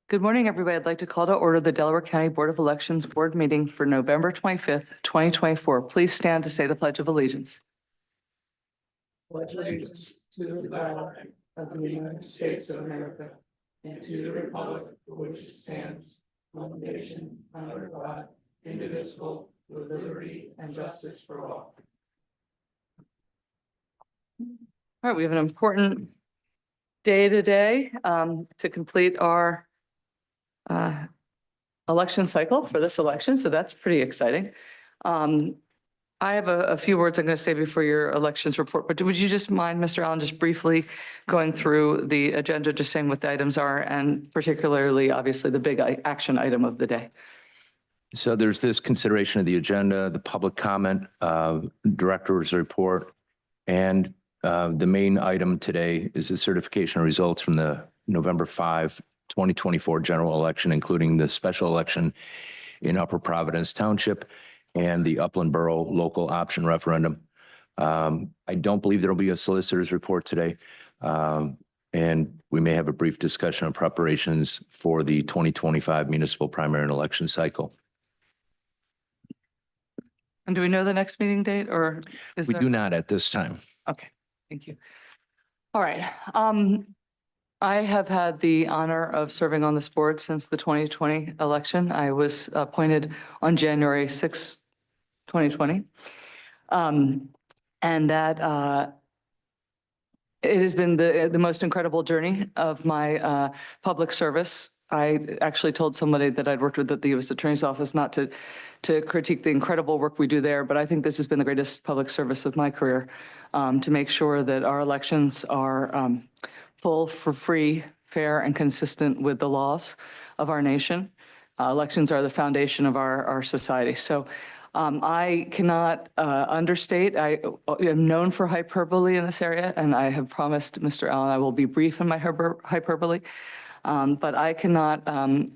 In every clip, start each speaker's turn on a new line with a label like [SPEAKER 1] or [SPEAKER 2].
[SPEAKER 1] Good morning, everybody. I'd like to call to order the Delaware County Board of Elections Board meeting for November 25th, 2024. Please stand to say the Pledge of Allegiance.
[SPEAKER 2] Pledge allegiance to the flag of the United States of America and to the republic for which it stands, one nation under God, indivisible, with liberty and justice for all.
[SPEAKER 1] All right, we have an important day today to complete our election cycle for this election, so that's pretty exciting. I have a few words I'm going to say before your elections report, but would you just mind, Mr. Allen, just briefly going through the agenda, just saying what the items are, and particularly, obviously, the big action item of the day?
[SPEAKER 3] So there's this consideration of the agenda, the public comment, director's report, and the main item today is the certification of results from the November 5, 2024 general election, including the special election in Upper Providence Township and the Upland Borough local option referendum. I don't believe there will be a solicitor's report today. And we may have a brief discussion of preparations for the 2025 municipal primary and election cycle.
[SPEAKER 1] And do we know the next meeting date, or is
[SPEAKER 3] We
[SPEAKER 1] there?
[SPEAKER 3] do not at this time.
[SPEAKER 1] Okay, thank you. All right. I have had the honor of serving on this board since the 2020 election. I was appointed on January 6, 2020. And that it has been the most incredible journey of my public service. I actually told somebody that I'd worked with at the U.S. Attorney's Office not to critique the incredible work we do there, but I think this has been the greatest public service of my career, to make sure that our elections are full, for free, fair, and consistent with the laws of our nation. Elections are the foundation of our society. So I cannot understate. I am known for hyperbole in this area, and I have promised Mr. Allen I will be brief in my hyperbole. But I cannot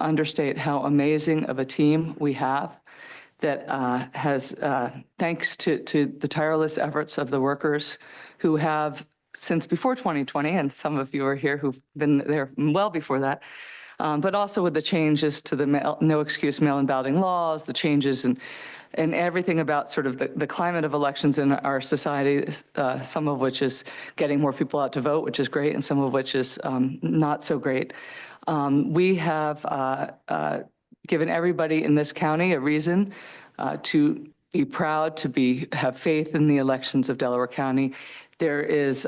[SPEAKER 1] understate how amazing of a team we have that has, thanks to the tireless efforts of the workers who have, since before 2020, and some of you are here who've been there well before that, but also with the changes to the no excuse mail-in balloting laws, the changes and everything about sort of the climate of elections in our society, some of which is getting more people out to vote, which is great, and some of which is not so great. We have given everybody in this county a reason to be proud, to have faith in the elections of Delaware County. There is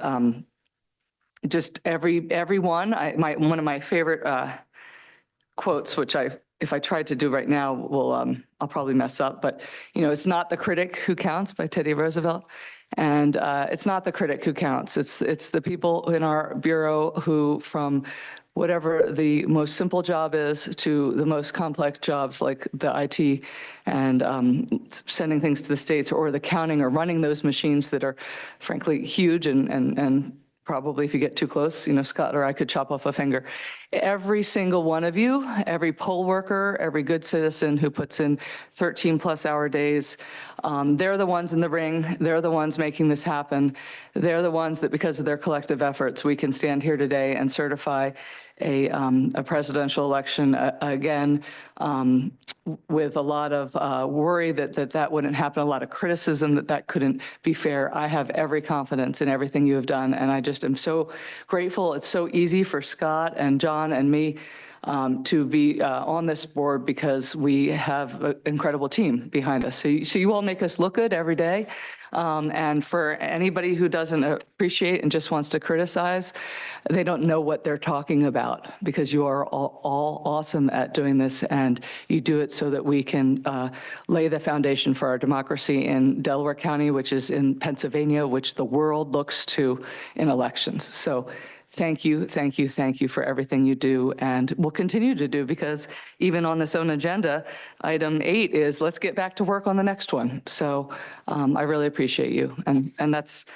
[SPEAKER 1] just everyone. One of my favorite quotes, which if I tried to do right now, I'll probably mess up. But it's not the critic who counts, by Teddy Roosevelt, and it's not the critic who counts. It's the people in our bureau who, from whatever the most simple job is to the most complex jobs like the IT and sending things to the states, or the counting or running those machines that are frankly huge and probably if you get too close, Scott or I could chop off a finger. Every single one of you, every poll worker, every good citizen who puts in 13-plus-hour days, they're the ones in the ring. They're the ones making this happen. They're the ones that, because of their collective efforts, we can stand here today and certify a presidential election again, with a lot of worry that wouldn't happen, a lot of criticism that couldn't be fair. I have every confidence in everything you have done, and I just am so grateful. It's so easy for Scott and John and me to be on this board because we have an incredible team behind us. So you all make us look good every day. And for anybody who doesn't appreciate and just wants to criticize, they don't know what they're talking about, because you are all awesome at doing this, and you do it so that we can lay the foundation for our democracy in Delaware County, which is in Pennsylvania, which the world looks to in elections. So thank you, thank you, thank you for everything you do and will continue to do, because even on this own agenda, item 8 is let's get back to work on the next one. So I really appreciate you. And that's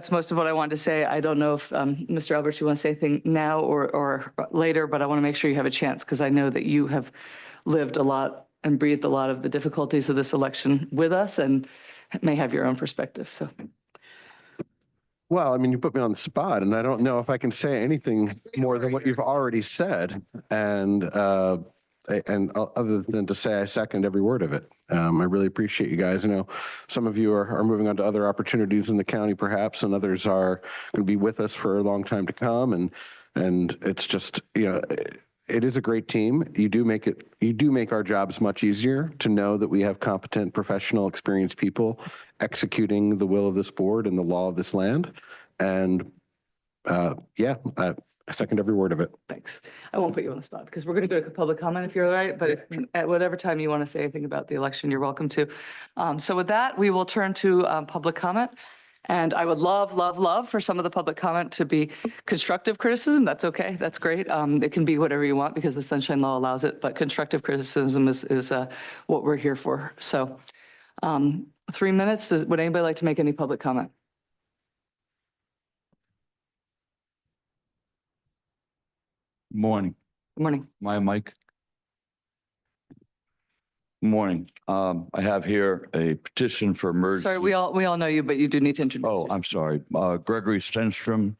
[SPEAKER 1] most of what I wanted to say. I don't know if Mr. Alberts, you want to say anything now or later, but I want to make sure you have a chance, because I know that you have lived a lot and breathed a lot of the difficulties of this election with us and may have your own perspective. So.
[SPEAKER 4] Well, I mean, you put me on the spot and I don't know if I can say anything more than what you've already said. And other than to say I second every word of it. I really appreciate you guys. I know some of you are moving on to other opportunities in the county perhaps, and others are going to be with us for a long time to come. And it's just, it is a great team. You do make our jobs much easier to know that we have competent, professional, experienced people executing the will of this board and the law of this land. And I second every word of it.
[SPEAKER 1] Thanks. I won't put you on the spot because we're going to go to public comment if you're all right. But if, at whatever time you want to say anything about the election, you're welcome to. So with that, we will turn to public comment. And I would love for some of the public comment to be constructive criticism. That's okay. That's great. It can be whatever you want because the Sunshine Law allows it. But constructive criticism is what we're here for. So 3 minutes. Would anybody like to make any public comment?
[SPEAKER 5] Morning.
[SPEAKER 1] Good morning.
[SPEAKER 5] My mic. Morning. I have here a petition for emergency.
[SPEAKER 1] Sorry, we all know you, but you do need to introduce
[SPEAKER 5] Oh,
[SPEAKER 1] yourself.
[SPEAKER 5] I'm sorry. Gregory Stenstrom,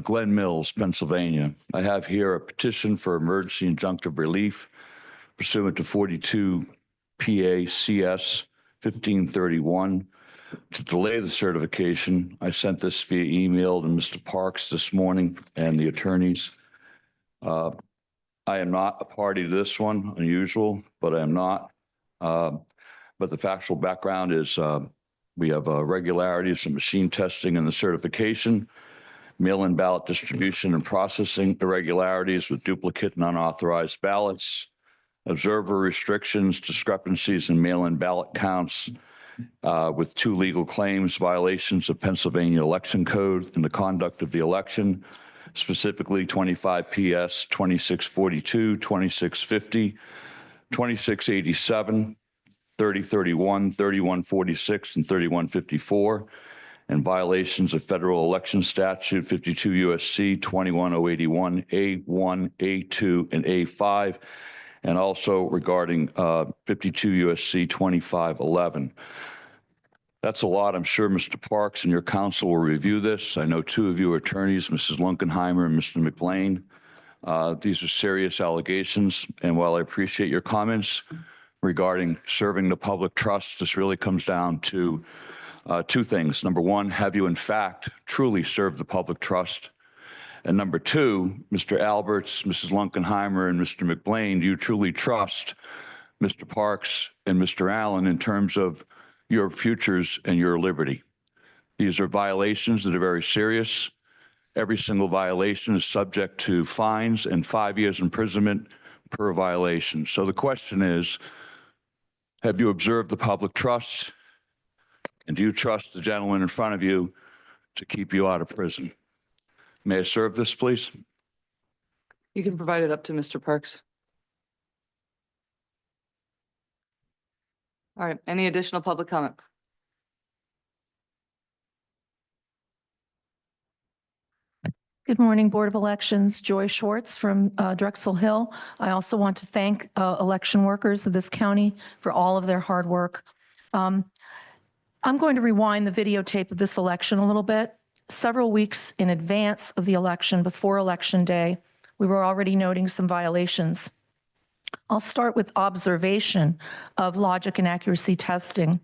[SPEAKER 5] Glen Mills, Pennsylvania. I have here a petition for emergency injunctive relief pursuant to 42 PACS 1531 to delay the certification. I sent this via email to Mr. Parks this morning and the attorneys. I am not a party to this one, unusual, but I am not. But the factual background is we have irregularities in machine testing and the certification, mail-in ballot distribution and processing irregularities with duplicate and unauthorized ballots, observer restrictions, discrepancies in mail-in ballot counts with 2 legal claims, violations of Pennsylvania election code and the conduct of the election, specifically 25 PS 2642, 2650, 2687, 3031, 3146, and 3154, and violations of federal election statute 52 USC 21081 A1, A2, and A5, and also regarding 52 USC 2511. That's a lot. I'm sure Mr. Parks and your counsel will review this. I know 2 of you are attorneys, Mrs. Lunkenheimer and Mr. McLean. These are serious allegations. And while I appreciate your comments regarding serving the public trust, this really comes down to 2 things. Number 1, have you in fact truly served the public trust? And number 2, Mr. Alberts, Mrs. Lunkenheimer, and Mr. McLean, do you truly trust Mr. Parks and Mr. Allen in terms of your futures and your liberty? These are violations that are very serious. Every single violation is subject to fines and 5 years imprisonment per violation. So the question is, have you observed the public trust? And do you trust the gentleman in front of you to keep you out of prison? May I serve this, please?
[SPEAKER 1] You can provide it up to Mr. Parks. All right, any additional public comment?
[SPEAKER 6] Good morning, Board of Elections. Joy Schwartz from Drexel Hill. I also want to thank election workers of this county for all of their hard work. I'm going to rewind the videotape of this election a little bit. Several weeks in advance of the election, before Election Day, we were already noting some violations. I'll start with observation of logic and accuracy testing.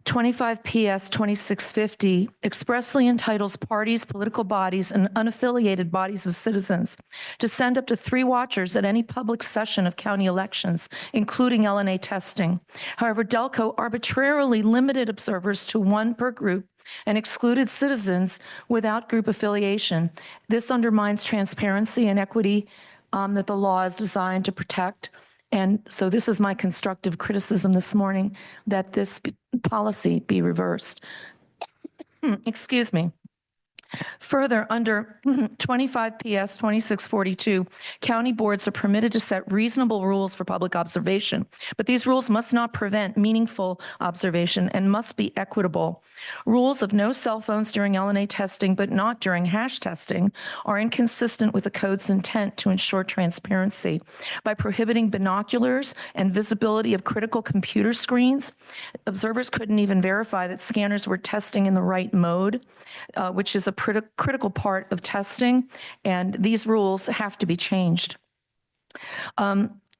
[SPEAKER 6] 25 PS 2650 expressly entitles parties, political bodies, and unaffiliated bodies of citizens to send up to 3 watchers at any public session of county elections, including LNA testing. However, Delco arbitrarily limited observers to 1 per group and excluded citizens without group affiliation. This undermines transparency and equity that the law is designed to protect. And so this is my constructive criticism this morning, that this policy be reversed. Excuse me. Further, under 25 PS 2642, county boards are permitted to set reasonable rules for public observation, but these rules must not prevent meaningful observation and must be equitable. Rules of no cell phones during LNA testing, but not during hash testing, are inconsistent with the code's intent to ensure transparency. By prohibiting binoculars and visibility of critical computer screens, observers couldn't even verify that scanners were testing in the right mode, which is a critical part of testing, and these rules have to be changed.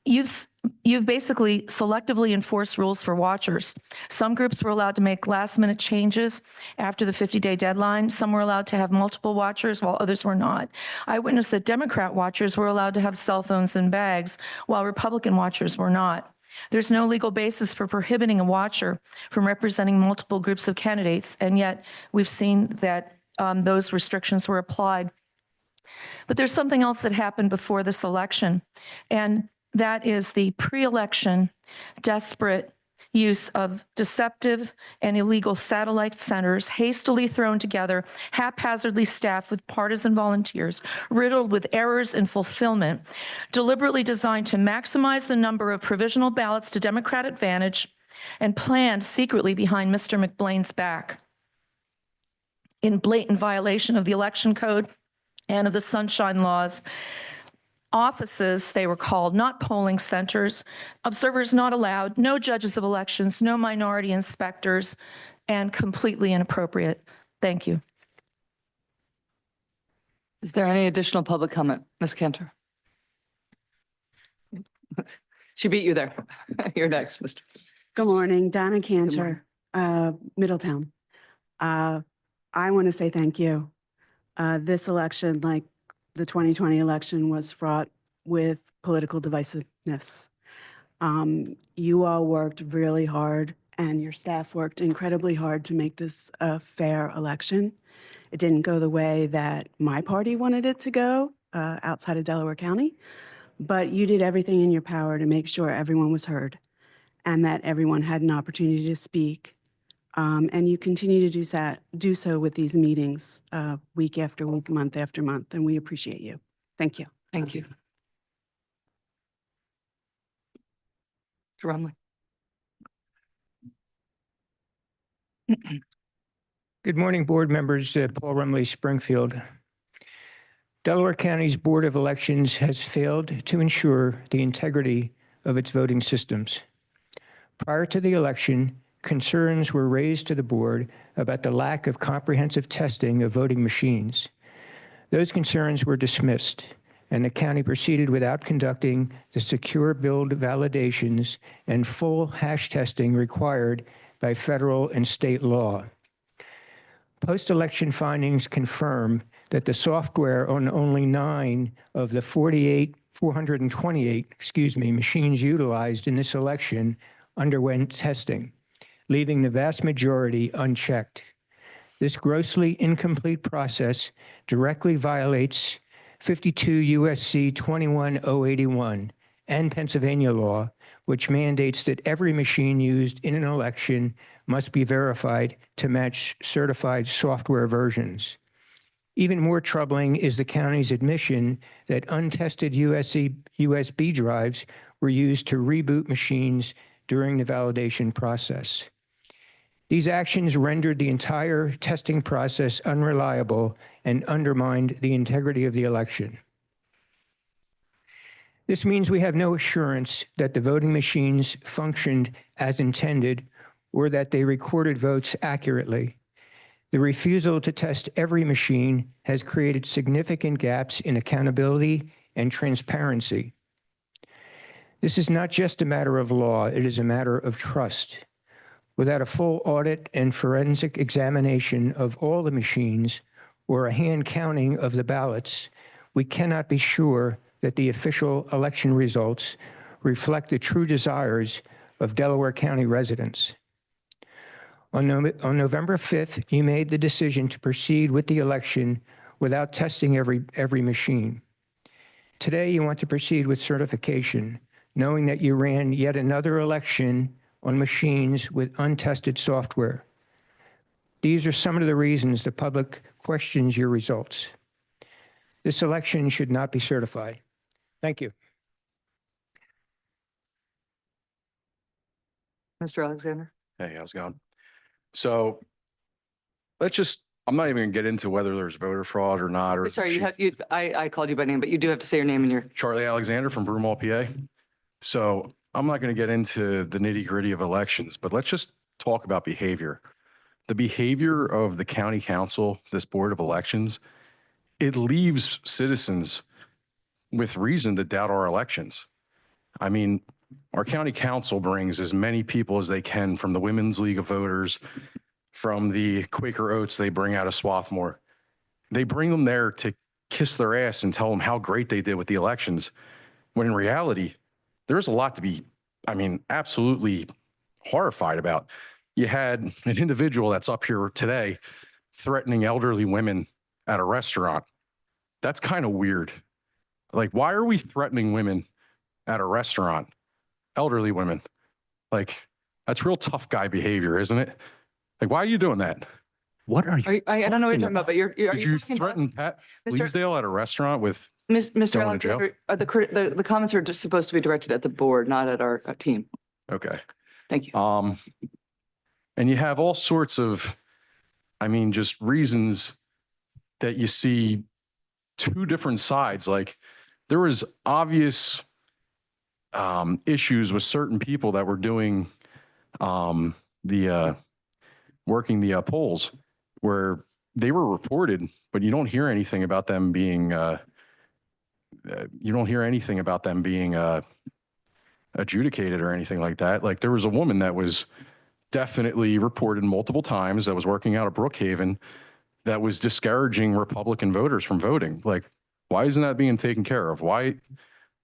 [SPEAKER 6] You've basically selectively enforced rules for watchers. Some groups were allowed to make last-minute changes after the 50-day deadline. Some were allowed to have multiple watchers, while others were not. I witnessed that Democrat watchers were allowed to have cell phones in bags, while Republican watchers were not. There's no legal basis for prohibiting a watcher from representing multiple groups of candidates, and yet we've seen that those restrictions were applied. But there's something else that happened before this election, and that is the pre-election desperate use of deceptive and illegal satellite centers hastily thrown together, haphazardly staffed with partisan volunteers, riddled with errors in fulfillment, deliberately designed to maximize the number of provisional ballots to Democrat advantage, and planned secretly behind Mr. McBlain's back. In blatant violation of the election code and of the sunshine laws, offices, they were called, not polling centers, observers not allowed, no judges of elections, no minority inspectors, and completely inappropriate. Thank you.
[SPEAKER 1] Is there any additional public comment? Ms. Cantor? She beat you there. You're next, Mr.
[SPEAKER 7] Good morning, Donna
[SPEAKER 1] morning.
[SPEAKER 7] Cantor, Middletown. I want to say thank you. This election, like the 2020 election, was fraught with political divisiveness. You all worked really hard and your staff worked incredibly hard to make this a fair election. It didn't go the way that my party wanted it to go outside of Delaware County, but you did everything in your power to make sure everyone was heard and that everyone had an opportunity to speak. And you continue to do so with these meetings week after week, month after month, and we appreciate you. Thank you.
[SPEAKER 1] Thank you. Mr. Rumley?
[SPEAKER 8] Good morning, board members. Paul Rumley, Springfield. Delaware County's Board of Elections has failed to ensure the integrity of its voting systems. Prior to the election, concerns were raised to the board about the lack of comprehensive testing of voting machines. Those concerns were dismissed, and the county proceeded without conducting the secure build validations and full hash testing required by federal and state law. Post-election findings confirm that the software on only 9 of the 428 machines utilized in this election underwent testing, leaving the vast majority unchecked. This grossly incomplete process directly violates 52 USC 21081 and Pennsylvania law, which mandates that every machine used in an election must be verified to match certified software versions. Even more troubling is the county's admission that untested USB drives were used to reboot machines during the validation process. These actions rendered the entire testing process unreliable and undermined the integrity of the election. This means we have no assurance that the voting machines functioned as intended or that they recorded votes accurately. The refusal to test every machine has created significant gaps in accountability and transparency. This is not just a matter of law, it is a matter of trust. Without a full audit and forensic examination of all the machines or a hand counting of the ballots, we cannot be sure that the official election results reflect the true desires of Delaware County residents. On November 5th, you made the decision to proceed with the election without testing every machine. Today, you want to proceed with certification, knowing that you ran yet another election on machines with untested software. These are some of the reasons the public questions your results. This election should not be certified. Thank you.
[SPEAKER 1] Mr. Alexander?
[SPEAKER 9] Hey, how's it going? So I'm not even gonna get into whether there's voter fraud or not, or.
[SPEAKER 1] Sorry, I called you by name, but you do have to say your name and your,
[SPEAKER 9] Charlie Alexander from Broomall, PA. So I'm not gonna get into the nitty gritty of elections, but let's just talk about behavior. The behavior of the county council, this board of elections, it leaves citizens with reason to doubt our elections. I mean, our county council brings as many people as they can from the Women's League of Voters, from the Quaker Oats they bring out of Swarthmore. They bring them there to kiss their ass and tell them how great they did with the elections, when in reality, there's a lot to be, absolutely horrified about. You had an individual that's up here today threatening elderly women at a restaurant. That's kind of weird. Like, why are we threatening women at a restaurant? Elderly women. Like, that's real tough guy behavior, isn't it? Like, why are you doing that?
[SPEAKER 3] What are you?
[SPEAKER 1] I don't know what you're talking about, but are
[SPEAKER 9] Did you
[SPEAKER 1] talking about-
[SPEAKER 9] threaten Pat
[SPEAKER 1] Mr.
[SPEAKER 9] Leesdale at a restaurant with,
[SPEAKER 1] Mr.
[SPEAKER 9] going to jail?
[SPEAKER 1] Alexander, the comments are just supposed to be directed at the board, not at our team.
[SPEAKER 9] okay.
[SPEAKER 1] Thank you.
[SPEAKER 9] And you have all sorts of, just reasons that you see two different sides. Like, there was obvious issues with certain people that were doing working the polls, where they were reported, but you don't hear anything about them being adjudicated or anything like that. Like, there was a woman that was definitely reported multiple times that was working out of Brookhaven that was discouraging Republican voters from voting. Like, why isn't that being taken care of? Why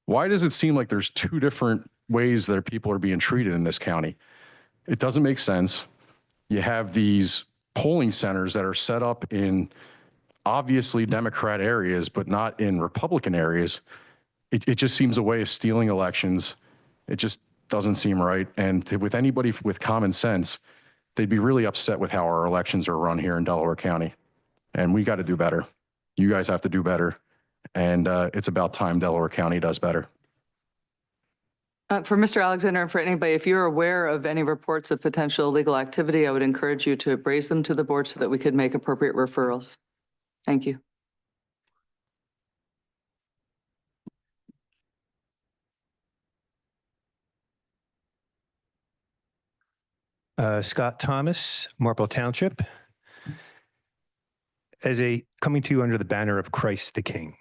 [SPEAKER 9] does it seem like there's two different ways that people are being treated in this county? It doesn't make sense. You have these polling centers that are set up in obviously Democrat areas, but not in Republican areas. It just seems a way of stealing elections. It just doesn't seem right. And with anybody with common sense, they'd be really upset with how our elections are run here in Delaware County. And we got to do better. You guys have to do better. And it's about time Delaware County does better.
[SPEAKER 1] For Mr. Alexander and for anybody, if you're aware of any reports of potential illegal activity, I would encourage you to raise them to the board so that we could make appropriate referrals. Thank you.
[SPEAKER 8] Scott Thomas, Marple Township. Coming to you under the banner of Christ the King.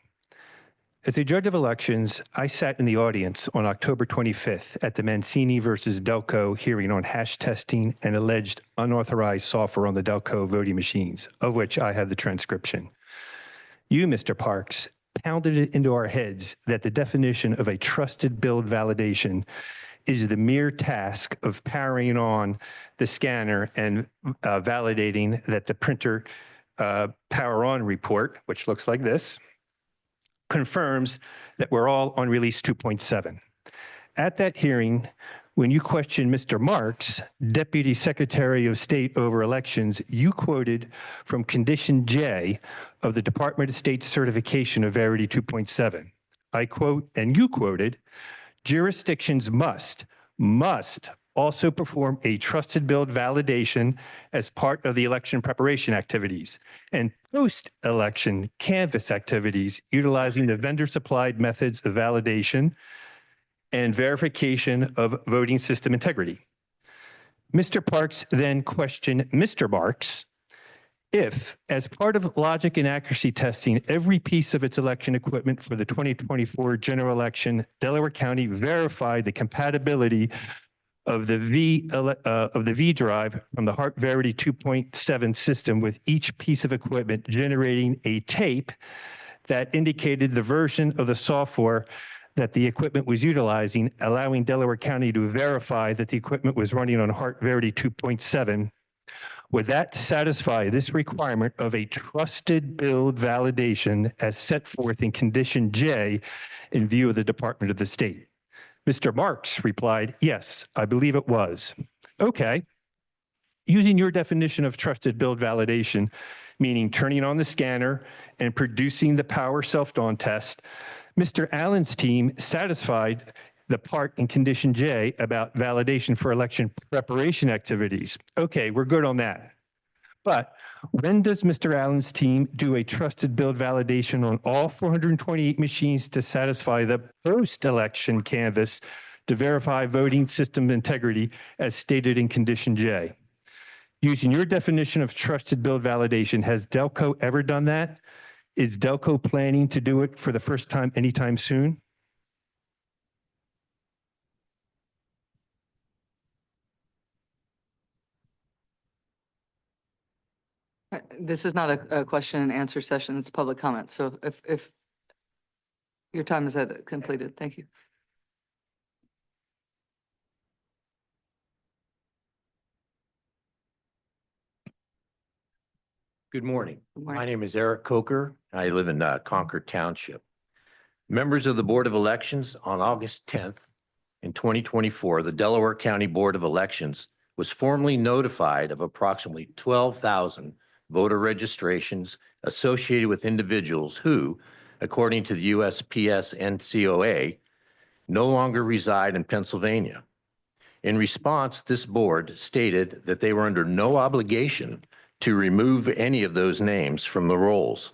[SPEAKER 8] As a judge of elections, I sat in the audience on October 25th at the Mancini versus Delco hearing on hash testing and alleged unauthorized software on the Delco voting machines, of which I have the transcription. You, Mr. Parks, pounded it into our heads that the definition of a trusted build validation is the mere task of powering on the scanner and validating that the printer power on report, which looks like this, confirms that we're all on release 2.7. At that hearing, when you questioned Mr. Marks, Deputy Secretary of State over elections, you quoted from Condition J of the Department of State certification of Verity 2.7. I quote, and you quoted, jurisdictions must also perform a trusted build validation as part of the election preparation activities and post-election canvass activities utilizing the vendor-supplied methods of validation and verification of voting system integrity. Mr. Parks then questioned Mr. Marks if, as part of logic and accuracy testing every piece of its election equipment for the 2024 general election, Delaware County verified the compatibility of the V drive from the Hart Verity 2.7 system with each piece of equipment generating a tape that indicated the version of the software that the equipment was utilizing, allowing Delaware County to verify that the equipment was running on Hart Verity 2.7. Would that satisfy this requirement of a trusted build validation as set forth in Condition J in view of the Department of the State? Mr. Marks replied, yes, I believe it was. Okay.
[SPEAKER 10] using your definition of trusted build validation, meaning turning on the scanner and producing the power self-dawn test, Mr. Allen's team satisfied the part in condition J about validation for election preparation activities. Okay, we're good on that. But when does Mr. Allen's team do a trusted build validation on all 428 machines to satisfy the post-election canvass to verify voting system integrity as stated in condition J? Using your definition of trusted build validation, has Delco ever done that? Is Delco planning to do it for the first time anytime soon?
[SPEAKER 1] This is not a question and answer session, it's public comment. So if your time is completed, thank you.
[SPEAKER 11] Good morning.
[SPEAKER 1] Good morning.
[SPEAKER 11] My name is Eric Coker. I live in Concord Township. Members of the Board of Elections, on August 10th in 2024, the Delaware County Board of Elections was formally notified of approximately 12,000 voter registrations associated with individuals who, according to the USPS NCOA, no longer reside in Pennsylvania. In response, this board stated that they were under no obligation to remove any of those names from the rolls.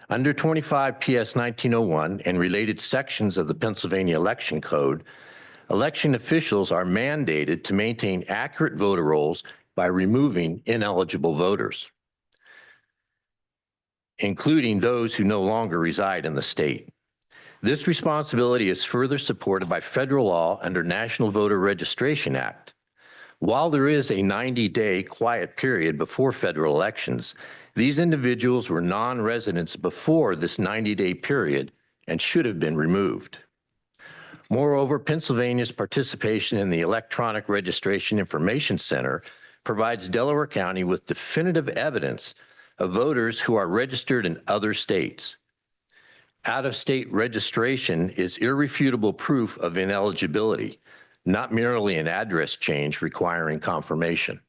[SPEAKER 11] Under 25 PS 1901 and related sections of the Pennsylvania Election Code, election officials are mandated to maintain accurate voter rolls by removing ineligible voters, including those who no longer reside in the state. This responsibility is further supported by federal law under National Voter Registration Act. While there is a 90-day quiet period before federal elections, these individuals were non-residents before this 90-day period and should have been removed. Moreover, Pennsylvania's participation in the Electronic Registration Information Center provides Delaware County with definitive evidence of voters who are registered in other states. Out-of-state registration is irrefutable proof of ineligibility, not merely an address change requiring confirmation.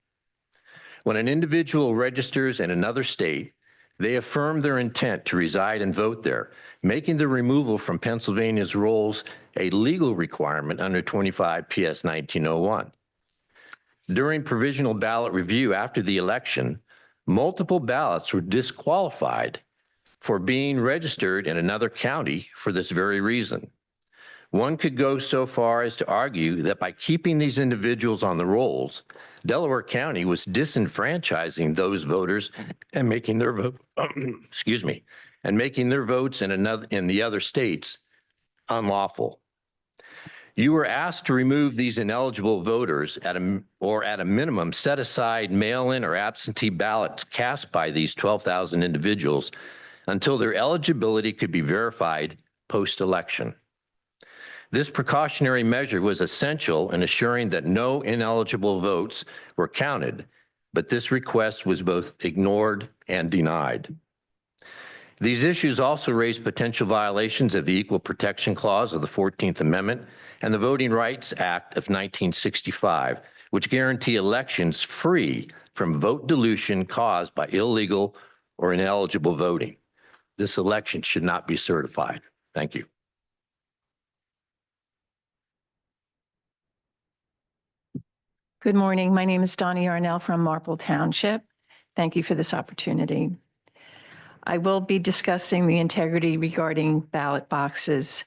[SPEAKER 11] When an individual registers in another state, they affirm their intent to reside and vote there, making the removal from Pennsylvania's rolls a legal requirement under 25 PS 1901. During provisional ballot review after the election, multiple ballots were disqualified for being registered in another county for this very reason. One could go so far as to argue that by keeping these individuals on the rolls, Delaware County was disenfranchising those voters and making their vote, and making their votes in the other states unlawful. You were asked to remove these ineligible voters at a minimum set aside mail-in or absentee ballots cast by these 12,000 individuals until their eligibility could be verified post-election. This precautionary measure was essential in assuring that no ineligible votes were counted, but this request was both ignored and denied. These issues also raise potential violations of the Equal Protection Clause of the 14th Amendment and the Voting Rights Act of 1965, which guarantee elections free from vote dilution caused by illegal or ineligible voting. This election should not be certified. Thank you.
[SPEAKER 12] Good morning. My name is Donnie Arnell from Marple Township. Thank you for this opportunity. I will be discussing the integrity regarding ballot boxes.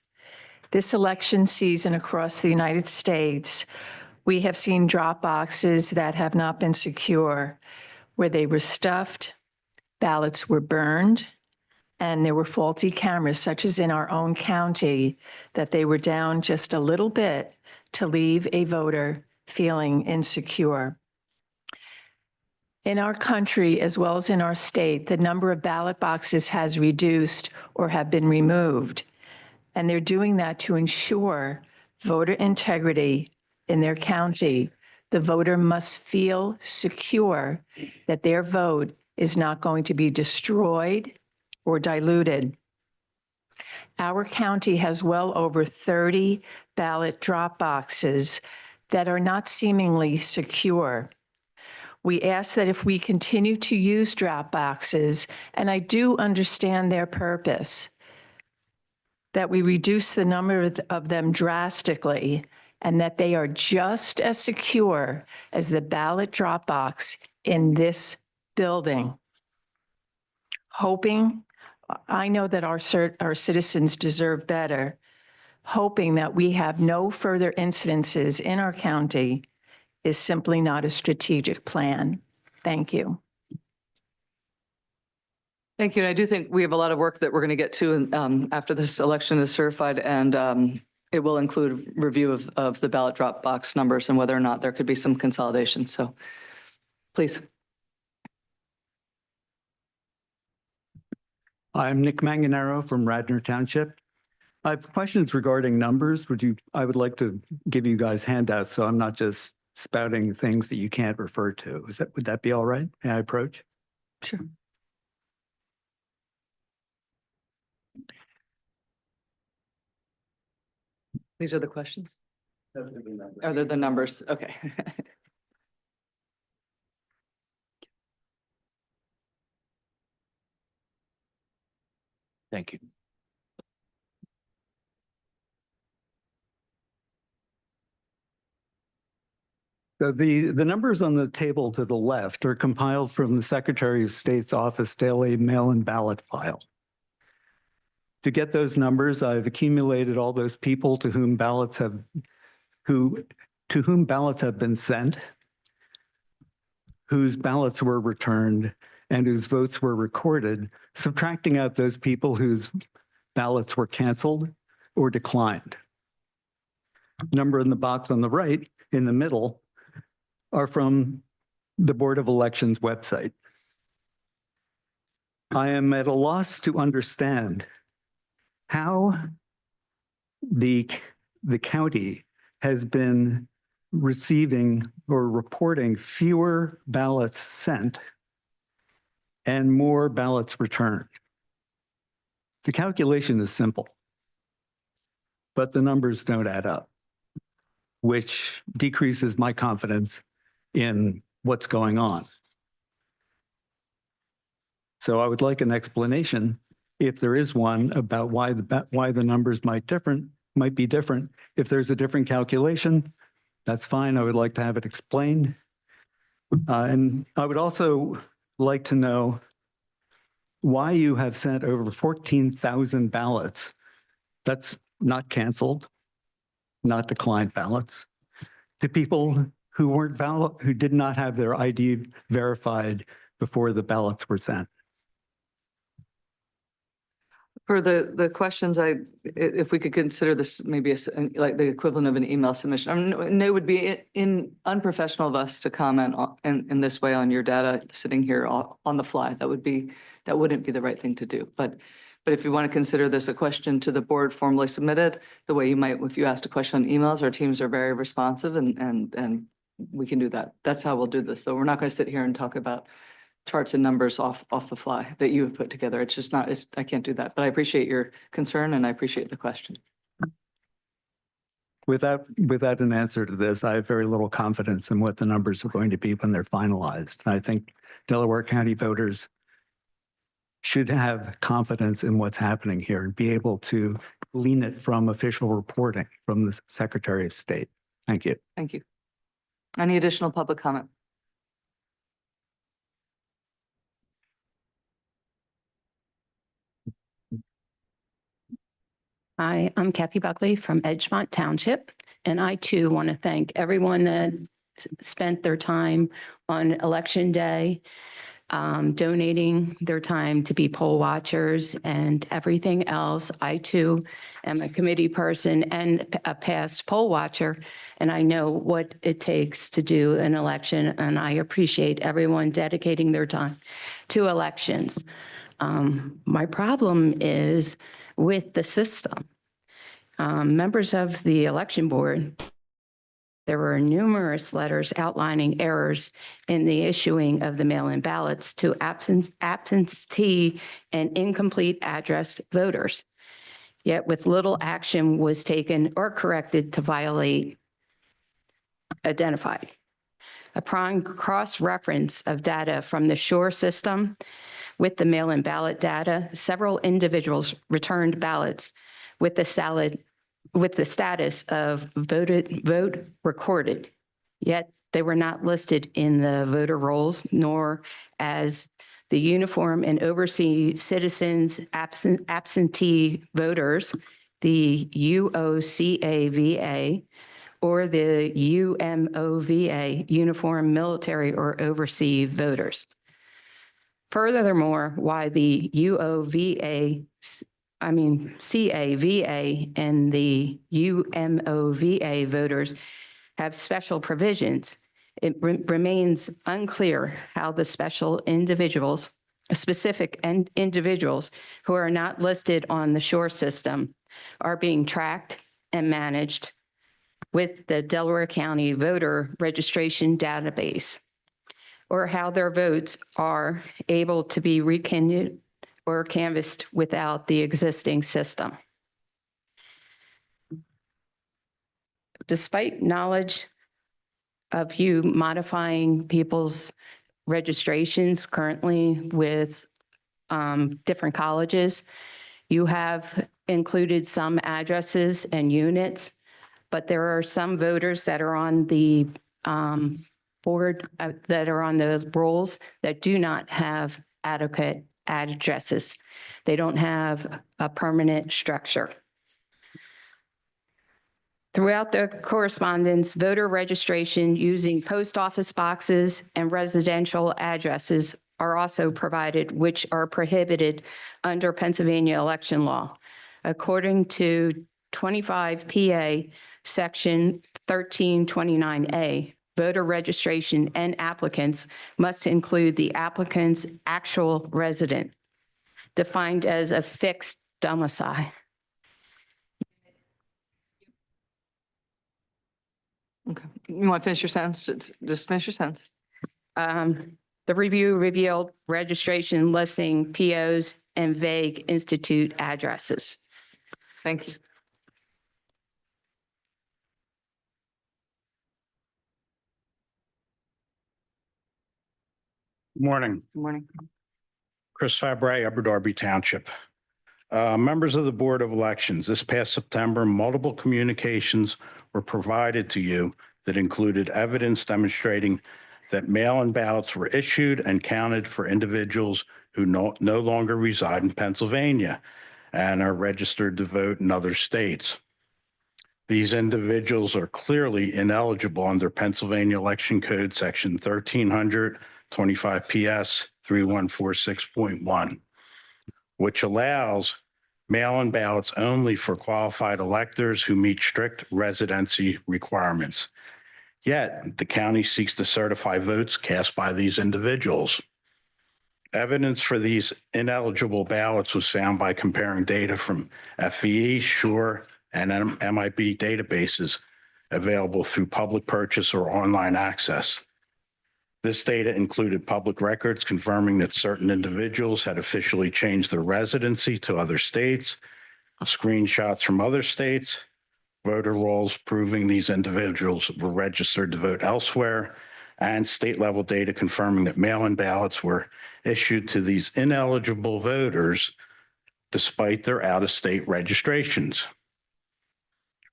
[SPEAKER 12] This election season across the United States, we have seen drop boxes that have not been secure, where they were stuffed, ballots were burned, and there were faulty cameras, such as in our own county, that they were down just a little bit to leave a voter feeling insecure. In our country, as well as in our state, the number of ballot boxes has reduced or have been removed. And they're doing that to ensure voter integrity in their county. The voter must feel secure that their vote is not going to be destroyed or diluted. Our county has well over 30 ballot drop boxes that are not seemingly secure. We ask that if we continue to use drop boxes, and I do understand their purpose, that we reduce the number of them drastically and that they are just as secure as the ballot drop box in this building. Hoping, I know that our citizens deserve better, hoping that we have no further incidences in our county is simply not a strategic plan. Thank you.
[SPEAKER 1] Thank you. And I do think we have a lot of work that we're going to get to after this election is certified, and it will include review of the ballot drop box numbers and whether or not there could be some consolidation. So please.
[SPEAKER 13] I'm Nick Manganaro from Radnor Township. I have questions regarding numbers. I would like to give you guys handouts so I'm not just spouting things that you can't refer to. Would that be all right? May I approach?
[SPEAKER 1] Sure. These are the questions? Are there the numbers? Okay.
[SPEAKER 3] Thank you.
[SPEAKER 13] So the numbers on the table to the left are compiled from the Secretary of State's office daily mail-in ballot file. To get those numbers, I've accumulated all those people to whom ballots have been sent, whose ballots were returned, and whose votes were recorded, subtracting out those people whose ballots were canceled or declined. Number in the box on the right, in the middle, are from the Board of Elections website. I am at a loss to understand how the county has been receiving or reporting fewer ballots sent and more ballots returned. The calculation is simple, but the numbers don't add up, which decreases my confidence in what's going on. So I would like an explanation, if there is one, about why the numbers might be different. If there's a different calculation, that's fine. I would like to have it explained. And I would also like to know why you have sent over 14,000 ballots. That's not canceled, not declined ballots, to people who did not have their ID verified before the ballots were sent.
[SPEAKER 1] For the questions, if we could consider this maybe like the equivalent of an email submission. I mean, it would be unprofessional of us to comment in this way on your data sitting here on the fly. That wouldn't be the right thing to do. But if you want to consider this a question to the board formally submitted, the way you might if you asked a question on emails, our teams are very responsive and we can do that. That's how we'll do this. So we're not going to sit here and talk about charts and numbers off the fly that you have put together. It's just not, I can't do that, but I appreciate your concern and I appreciate the question.
[SPEAKER 13] Without an answer to this, I have very little confidence in what the numbers are going to be when they're finalized. I think Delaware County voters should have confidence in what's happening here and be able to glean it from official reporting from the Secretary of State. Thank you.
[SPEAKER 1] Thank you. Any additional public comment?
[SPEAKER 14] Hi, I'm Kathy Buckley from Edgemont Township, and I too want to thank everyone that spent their time on Election Day, donating their time to be poll watchers and everything else. I too am a committee person and a past poll watcher, and I know what it takes to do an election, and I appreciate everyone dedicating their time to elections. My problem is with the system. Members of the election board, there were numerous letters outlining errors in the issuing of the mail-in ballots to absentee and incomplete addressed voters. Yet with little action was taken or corrected to violate identified. Upon cross-reference of data from the SURE system with the mail-in ballot data, several individuals returned ballots with the status of vote recorded, yet they were not listed in the voter rolls nor as the uniform and overseas citizens absentee voters, the UOCAVA, or the UMOVA, uniform military or overseas voters. Furthermore, why the CAVA and the UMOVA voters have special provisions, it remains unclear how the specific individuals who are not listed on the SURE system are being tracked and managed with the Delaware County voter registration database, or how their votes are able to be reconnected or canvassed without the existing system. Despite knowledge of you modifying people's registrations currently with different colleges, you have included some addresses and units, but there are some voters that are on the board, that are on the rolls that do not have adequate addresses. They don't have a permanent structure. Throughout the correspondence, voter registration using post office boxes and residential addresses are also provided, which are prohibited under Pennsylvania election law. According to 25 PA Section 1329A, voter registration and applicants must include the applicant's actual resident, defined as a fixed domicile.
[SPEAKER 1] Okay. You want to finish your sentence? Just finish your sentence.
[SPEAKER 14] The review revealed registration listing POs and vague institute addresses.
[SPEAKER 1] Thank you.
[SPEAKER 15] Good morning.
[SPEAKER 1] Good morning.
[SPEAKER 15] Chris Fabre, Upper Darby Township. Members of the Board of Elections, this past September, multiple communications were provided to you that included evidence demonstrating that mail-in ballots were issued and counted for individuals who no longer reside in Pennsylvania and are registered to vote in other states. These individuals are clearly ineligible under Pennsylvania Election Code, Section 1300, 25 PS 3146.1, which allows mail-in ballots only for qualified electors who meet strict residency requirements. Yet, the county seeks to certify votes cast by these individuals. Evidence for these ineligible ballots was found by comparing data from FVE, SURE, and MIB databases available through public purchase or online access. This data included public records confirming that certain individuals had officially changed their residency to other states, screenshots from other states, voter rolls proving these individuals were registered to vote elsewhere, and state-level data confirming that mail-in ballots were issued to these ineligible voters despite their out-of-state registrations.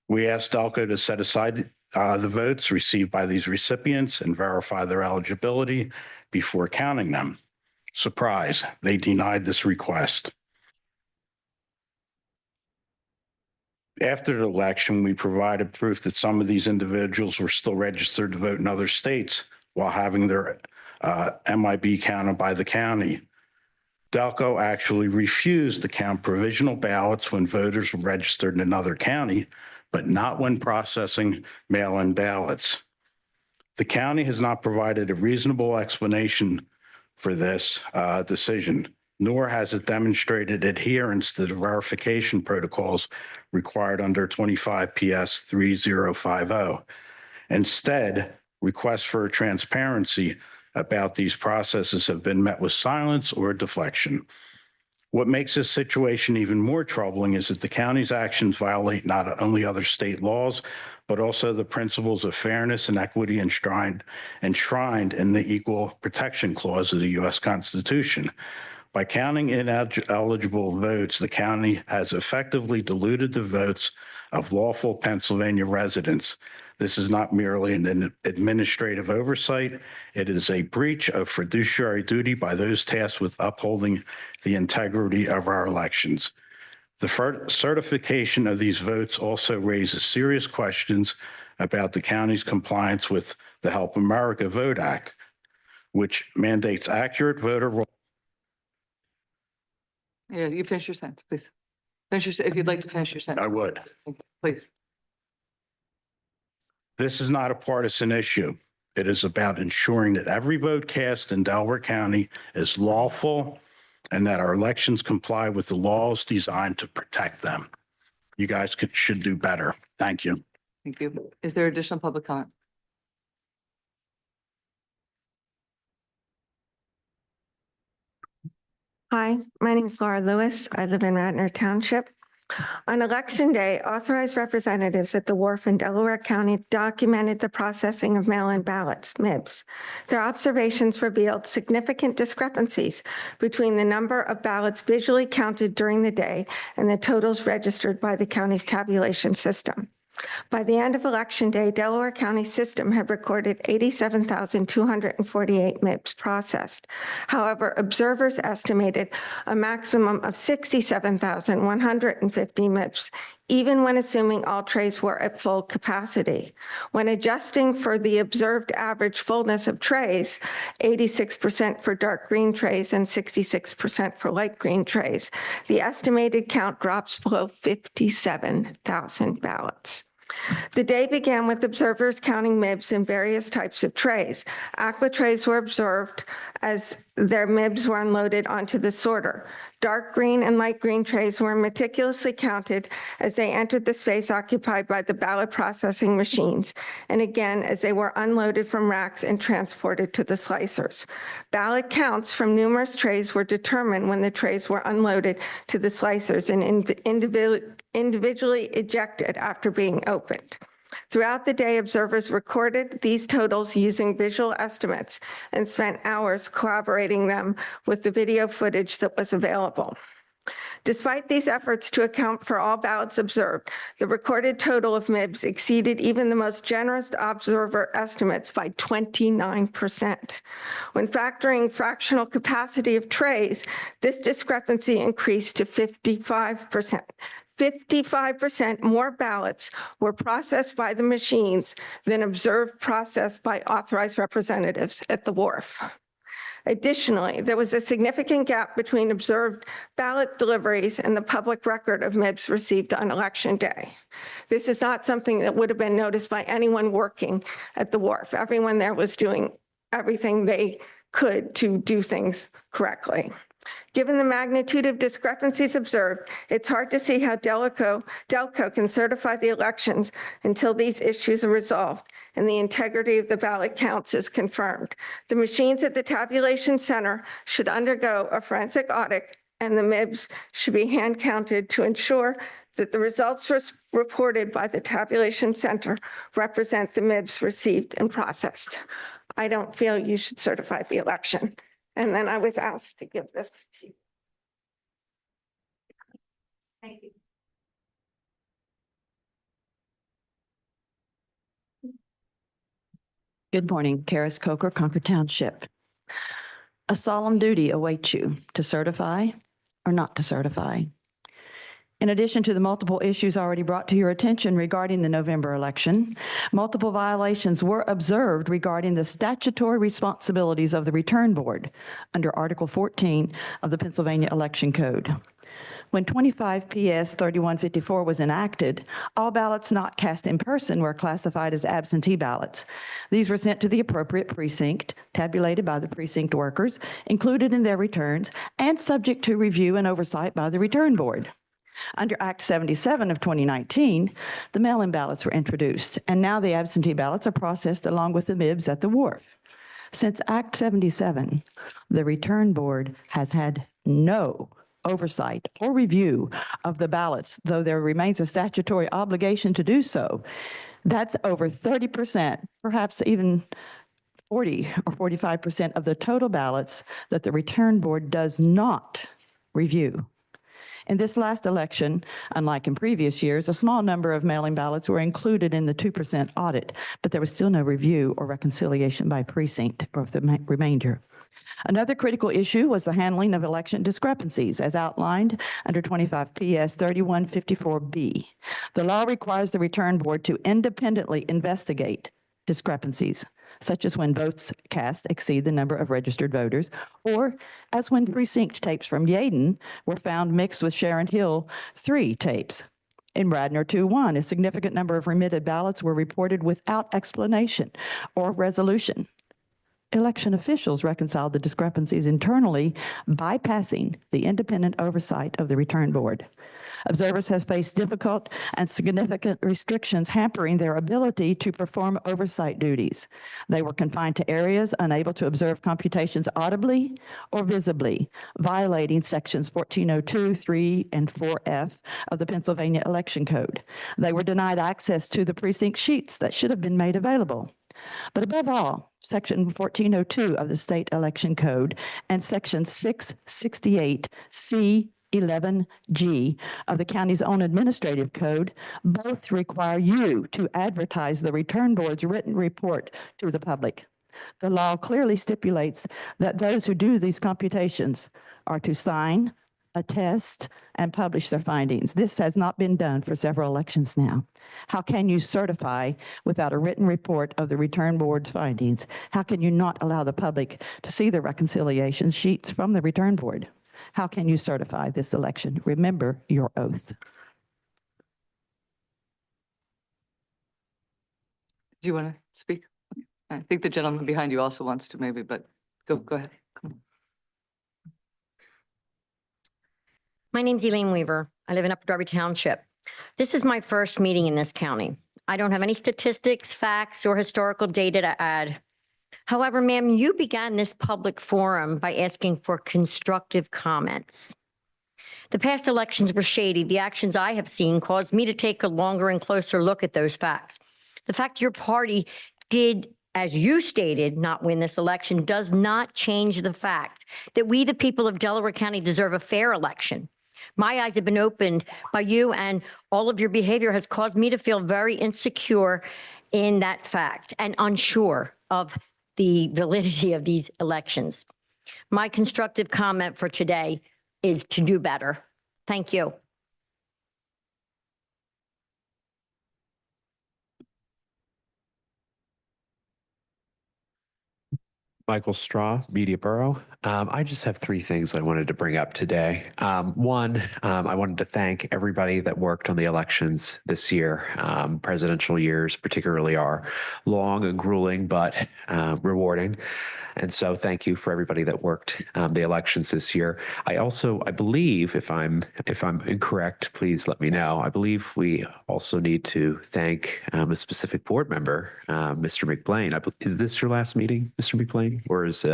[SPEAKER 15] We asked DELCO to set aside the votes received by these recipients and verify their eligibility before counting them. Surprise, they denied this request. After the election, we provided proof that some of these individuals were still registered to vote in other states while having their MIB counted by the county. DELCO actually refused to count provisional ballots when voters were registered in another county, but not when processing mail-in ballots. The county has not provided a reasonable explanation for this decision, nor has it demonstrated adherence to the verification protocols required under 25 PS 3050. Instead, requests for transparency about these processes have been met with silence or deflection. What makes this situation even more troubling is that the county's actions violate not only other state laws, but also the principles of fairness and equity enshrined in the Equal Protection Clause of the U.S. Constitution. By counting ineligible votes, the county has effectively diluted the votes of lawful Pennsylvania residents. This is not merely an administrative oversight. It is a breach of fiduciary duty by those tasked with upholding the integrity of our elections. The certification of these votes also raises serious questions about the county's compliance with the Help America Vote Act, which mandates accurate voter roll.
[SPEAKER 1] Yeah, you finish your sentence, please. If you'd like to finish your sentence.
[SPEAKER 15] I would.
[SPEAKER 1] Please.
[SPEAKER 15] This is not a partisan issue. It is about ensuring that every vote cast in Delaware County is lawful and that our elections comply with the laws designed to protect them. You guys should do better. Thank you.
[SPEAKER 1] Thank you. Is there additional public comment?
[SPEAKER 16] Hi, my name is Laura Lewis. I live in Radnor Township. On Election Day, authorized representatives at the Wharf in Delaware County documented the processing of mail-in ballots, MIBs. Their observations revealed significant discrepancies between the number of ballots visually counted during the day and the totals registered by the county's tabulation system. By the end of Election Day, Delaware County system had recorded 87,248 MIBs processed. However, observers estimated a maximum of 67,150 MIBs, even when assuming all trays were at full capacity. When adjusting for the observed average fullness of trays, 86% for dark green trays and 66% for light green trays, the estimated count drops below 57,000 ballots. The day began with observers counting MIBs in various types of trays. Aqua trays were observed as their MIBs were unloaded onto the sorter. Dark green and light green trays were meticulously counted as they entered the space occupied by the ballot processing machines, and again as they were unloaded from racks and transported to the slicers. Ballot counts from numerous trays were determined when the trays were unloaded to the slicers and individually ejected after being opened. Throughout the day, observers recorded these totals using visual estimates and spent hours corroborating them with the video footage that was available. Despite these efforts to account for all ballots observed, the recorded total of MIBs exceeded even the most generous observer estimates by 29%. When factoring fractional capacity of trays, this discrepancy increased to 55%. 55% more ballots were processed by the machines than observed processed by authorized representatives at the Wharf. Additionally, there was a significant gap between observed ballot deliveries and the public record of MIBs received on Election Day. This is not something that would have been noticed by anyone working at the Wharf. Everyone there was doing everything they could to do things correctly. Given the magnitude of discrepancies observed, it's hard to see how Delco can certify the elections until these issues are resolved and the integrity of the ballot counts is confirmed. The machines at the tabulation center should undergo a forensic audit, and the MIBs should be hand counted to ensure that the results reported by the tabulation center represent the MIBs received and processed. I don't feel you should certify the election. And then I was asked to give this to you. Thank you.
[SPEAKER 17] Good morning, Karis Coker, Concord Township. A solemn duty awaits you to certify or not to certify. In addition to the multiple issues already brought to your attention regarding the November election, multiple violations were observed regarding the statutory responsibilities of the Return Board under Article 14 of the Pennsylvania Election Code. When 25 PS 3154 was enacted, all ballots not cast in person were classified as absentee ballots. These were sent to the appropriate precinct, tabulated by the precinct workers, included in their returns, and subject to review and oversight by the Return Board. Under Act 77 of 2019, the mail-in ballots were introduced, and now the absentee ballots are processed along with the MIBs at the Wharf. Since Act 77, the Return Board has had no oversight or review of the ballots, though there remains a statutory obligation to do so. That's over 30%, perhaps even 40 or 45% of the total ballots that the return board does not review. In this last election, unlike in previous years, a small number of mail-in ballots were included in the 2% audit, but there was still no review or reconciliation by precinct of the remainder. Another critical issue was the handling of election discrepancies as outlined under 25 PS 3154B. The law requires the return board to independently investigate discrepancies, such as when votes cast exceed the number of registered voters, or as when precinct tapes from Yaden were found mixed with Sharon Hill 3 tapes. In Radnor 2-1, a significant number of remitted ballots were reported without explanation or resolution. Election officials reconciled the discrepancies internally, bypassing the independent oversight of the return board. Observers have faced difficult and significant restrictions hampering their ability to perform oversight duties. They were confined to areas unable to observe computations audibly or visibly, violating sections 1402, 3, and 4F of the Pennsylvania Election Code. They were denied access to the precinct sheets that should have been made available. But above all, Section 1402 of the State Election Code and Section 668C11G of the county's own administrative code both require you to advertise the return board's written report to the public. The law clearly stipulates that those who do these computations are to sign, attest, and publish their findings. This has not been done for several elections now. How can you certify without a written report of the return board's findings? How can you not allow the public to see the reconciliation sheets from the return board? How can you certify this election? Remember your oath.
[SPEAKER 1] Do you want to speak? I think the gentleman behind you also wants to maybe, but go ahead. Come on.
[SPEAKER 18] My name's Elaine Weaver. I live in Upper Darby Township. This is my first meeting in this county. I don't have any statistics, facts, or historical data to add. However, ma'am, you began this public forum by asking for constructive comments. The past elections were shady. The actions I have seen caused me to take a longer and closer look at those facts. The fact your party did, as you stated, not win this election does not change the fact that we, the people of Delaware County, deserve a fair election. My eyes have been opened by you, and all of your behavior has caused me to feel very insecure in that fact and unsure of the validity of these elections. My constructive comment for today is to do better. Thank you.
[SPEAKER 19] Michael Straw, Media Borough. I just have three things I wanted to bring up today. One, I wanted to thank everybody that worked on the elections this year. Presidential years particularly are long and grueling, but rewarding. And so thank you for everybody that worked the elections this year. I believe, if I'm incorrect, please let me know. I believe we also need to thank a specific board member, Mr. McBlain. Is this your last meeting, Mr. McBlain, or is?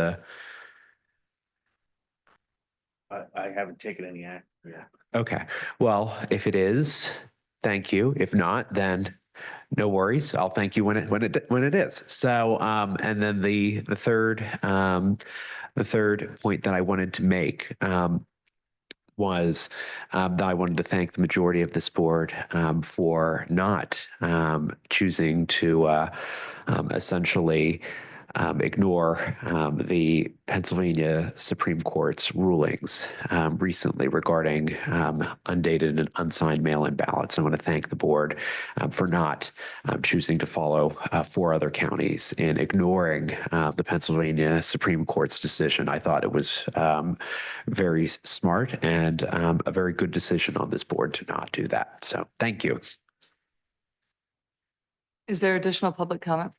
[SPEAKER 20] I haven't taken any action. Yeah.
[SPEAKER 19] Okay. Well, if it is, thank you. If not, then no worries. I'll thank you when it is. So, and then the third point that I wanted to make was that I wanted to thank the majority of this board for not choosing to essentially ignore the Pennsylvania Supreme Court's rulings recently regarding undated and unsigned mail-in ballots. I want to thank the board for not choosing to follow four other counties in ignoring the Pennsylvania Supreme Court's decision. I thought it was very smart and a very good decision on this board to not do that. So thank you.
[SPEAKER 1] Is there additional public comment?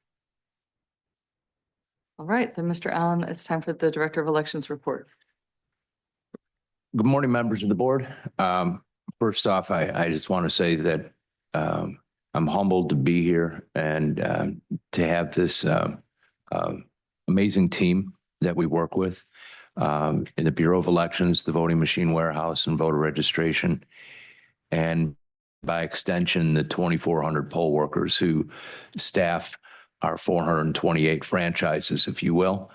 [SPEAKER 1] All right, then, Mr. Allen, it's time for the Director of Elections report.
[SPEAKER 3] Good morning, members of the board. First off, I just want to say that I'm humbled to be here and to have this amazing team that we work with in the Bureau of Elections, the voting machine warehouse, and voter registration. And by extension, the 2,400 poll workers who staff our 428 franchises, if you will,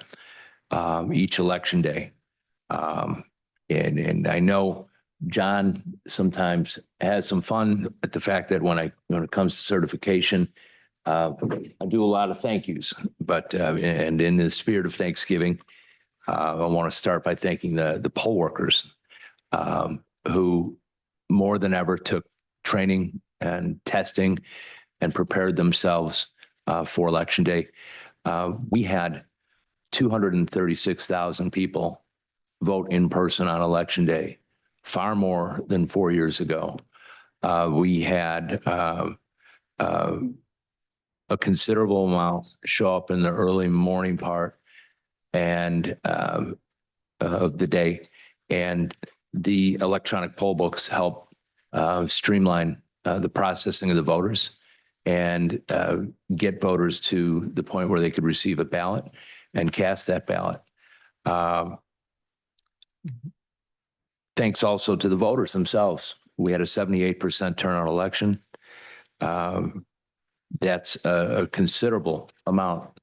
[SPEAKER 3] each election day. And I know John sometimes has some fun at the fact that when it comes to certification, I do a lot of thank yous, but and in the spirit of Thanksgiving, I want to start by thanking the poll workers who more than ever took training and testing and prepared themselves for Election Day. We had 236,000 people vote in person on Election Day, far more than 4 years ago. We had a considerable amount show up in the early morning part and of the day, and the electronic poll books help streamline the processing of the voters and get voters to the point where they could receive a ballot and cast that ballot. Thanks also to the voters themselves. We had a 78% turnout election. That's a considerable amount,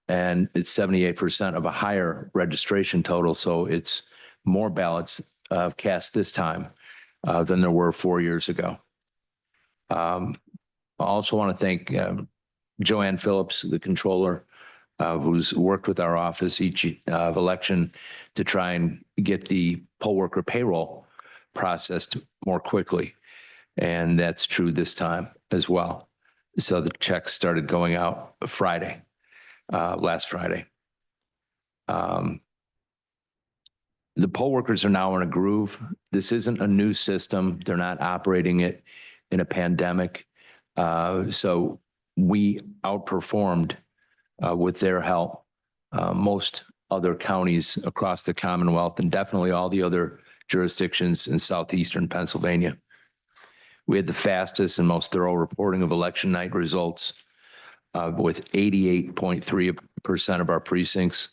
[SPEAKER 3] and it's 78% of a higher registration total. So it's more ballots cast this time than there were 4 years ago. I also want to thank Joanne Phillips, the controller, who's worked with our office each election to try and get the poll worker payroll processed more quickly. And that's true this time as well. So the checks started going out Friday, last Friday. The poll workers are now in a groove. This isn't a new system. They're not operating it in a pandemic. So we outperformed with their help most other counties across the Commonwealth and definitely all the other jurisdictions in southeastern Pennsylvania. We had the fastest and most thorough reporting of election night results with 88.3% of our precincts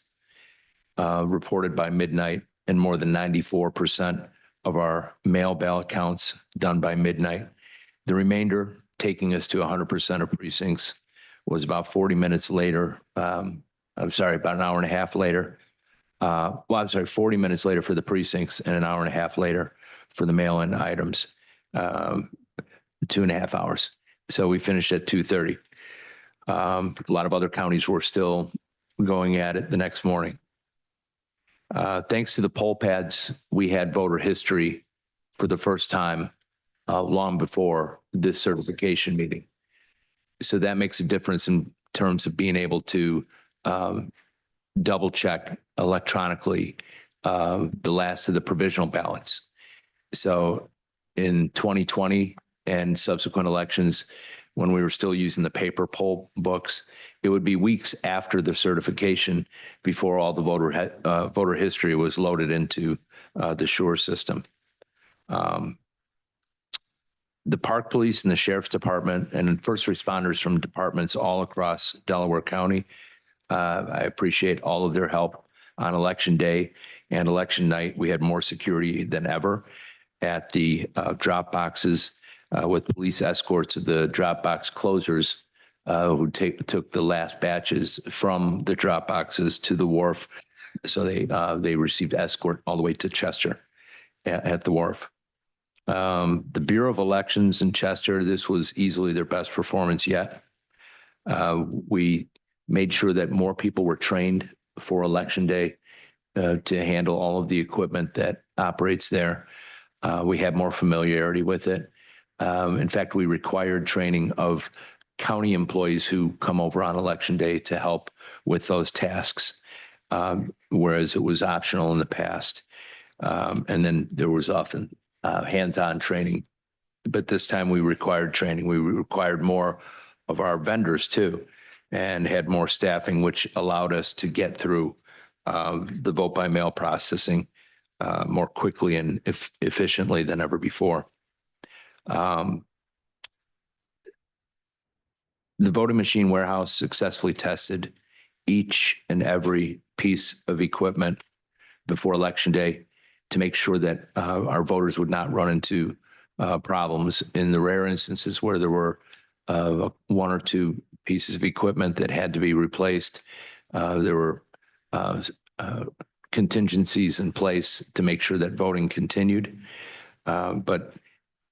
[SPEAKER 3] reported by midnight and more than 94% of our mail ballot counts done by midnight. The remainder, taking us to 100% of precincts, was about 40 minutes later. About an hour and a half later. 40 minutes later for the precincts and an hour and a half later for the mail-in items. 2.5 hours. So we finished at 2:30. A lot of other counties were still going at it the next morning. Thanks to the poll pads, we had voter history for the first time long before this certification meeting. So that makes a difference in terms of being able to double check electronically the last of the provisional ballots. So in 2020 and subsequent elections, when we were still using the paper poll books, it would be weeks after the certification before all the voter history was loaded into the Sure system. The Park Police and the Sheriff's Department and first responders from departments all across Delaware County, I appreciate all of their help on Election Day and Election Night. We had more security than ever at the drop boxes with police escorts of the drop box closers who took the last batches from the drop boxes to the wharf. So they received escort all the way to Chester at the wharf. The Bureau of Elections in Chester, this was easily their best performance yet. We made sure that more people were trained for Election Day to handle all of the equipment that operates there. We had more familiarity with it. In fact, we required training of county employees who come over on Election Day to help with those tasks, whereas it was optional in the past. And then there was often hands-on training, but this time we required training. We required more of our vendors too, and had more staffing, which allowed us to get through the vote by mail processing more quickly and efficiently than ever before. The voting machine warehouse successfully tested each and every piece of equipment before Election Day to make sure that our voters would not run into problems. In the rare instances where there were one or two pieces of equipment that had to be replaced, there were contingencies in place to make sure that voting continued. But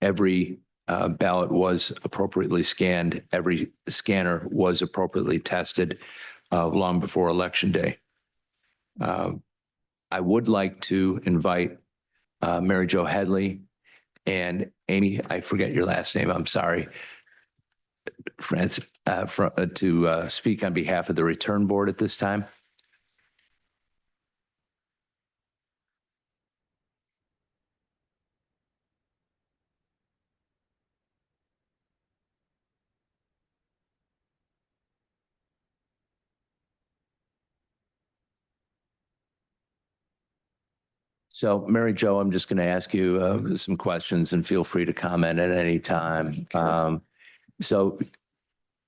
[SPEAKER 3] every ballot was appropriately scanned. Every scanner was appropriately tested long before Election Day. I would like to invite Mary Jo Headley and Amy, I forget your last name, I'm sorry, to speak on behalf of the Return Board at this time. So Mary Jo, I'm just going to ask you some questions and feel free to comment at any time. So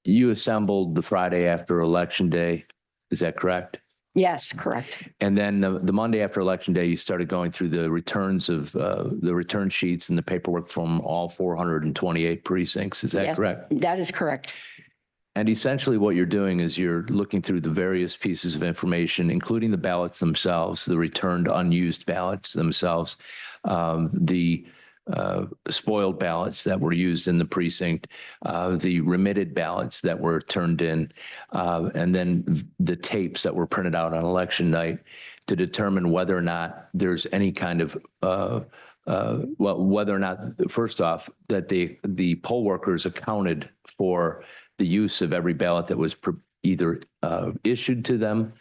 [SPEAKER 3] you assembled the Friday after Election Day, is that correct?
[SPEAKER 14] Yes, correct.
[SPEAKER 3] And then the Monday after Election Day, you started going through the returns of the return sheets and the paperwork from all 428 precincts, is that
[SPEAKER 14] Yes,
[SPEAKER 3] correct?
[SPEAKER 14] that is correct.
[SPEAKER 3] And essentially what you're doing is you're looking through the various pieces of information, including the ballots themselves, the returned unused ballots themselves, the spoiled ballots that were used in the precinct, the remitted ballots that were turned in, and then the tapes that were printed out on election night to determine whether or not there's any kind of well, whether or not, first off, that the poll workers accounted for the use of every ballot that was either issued to them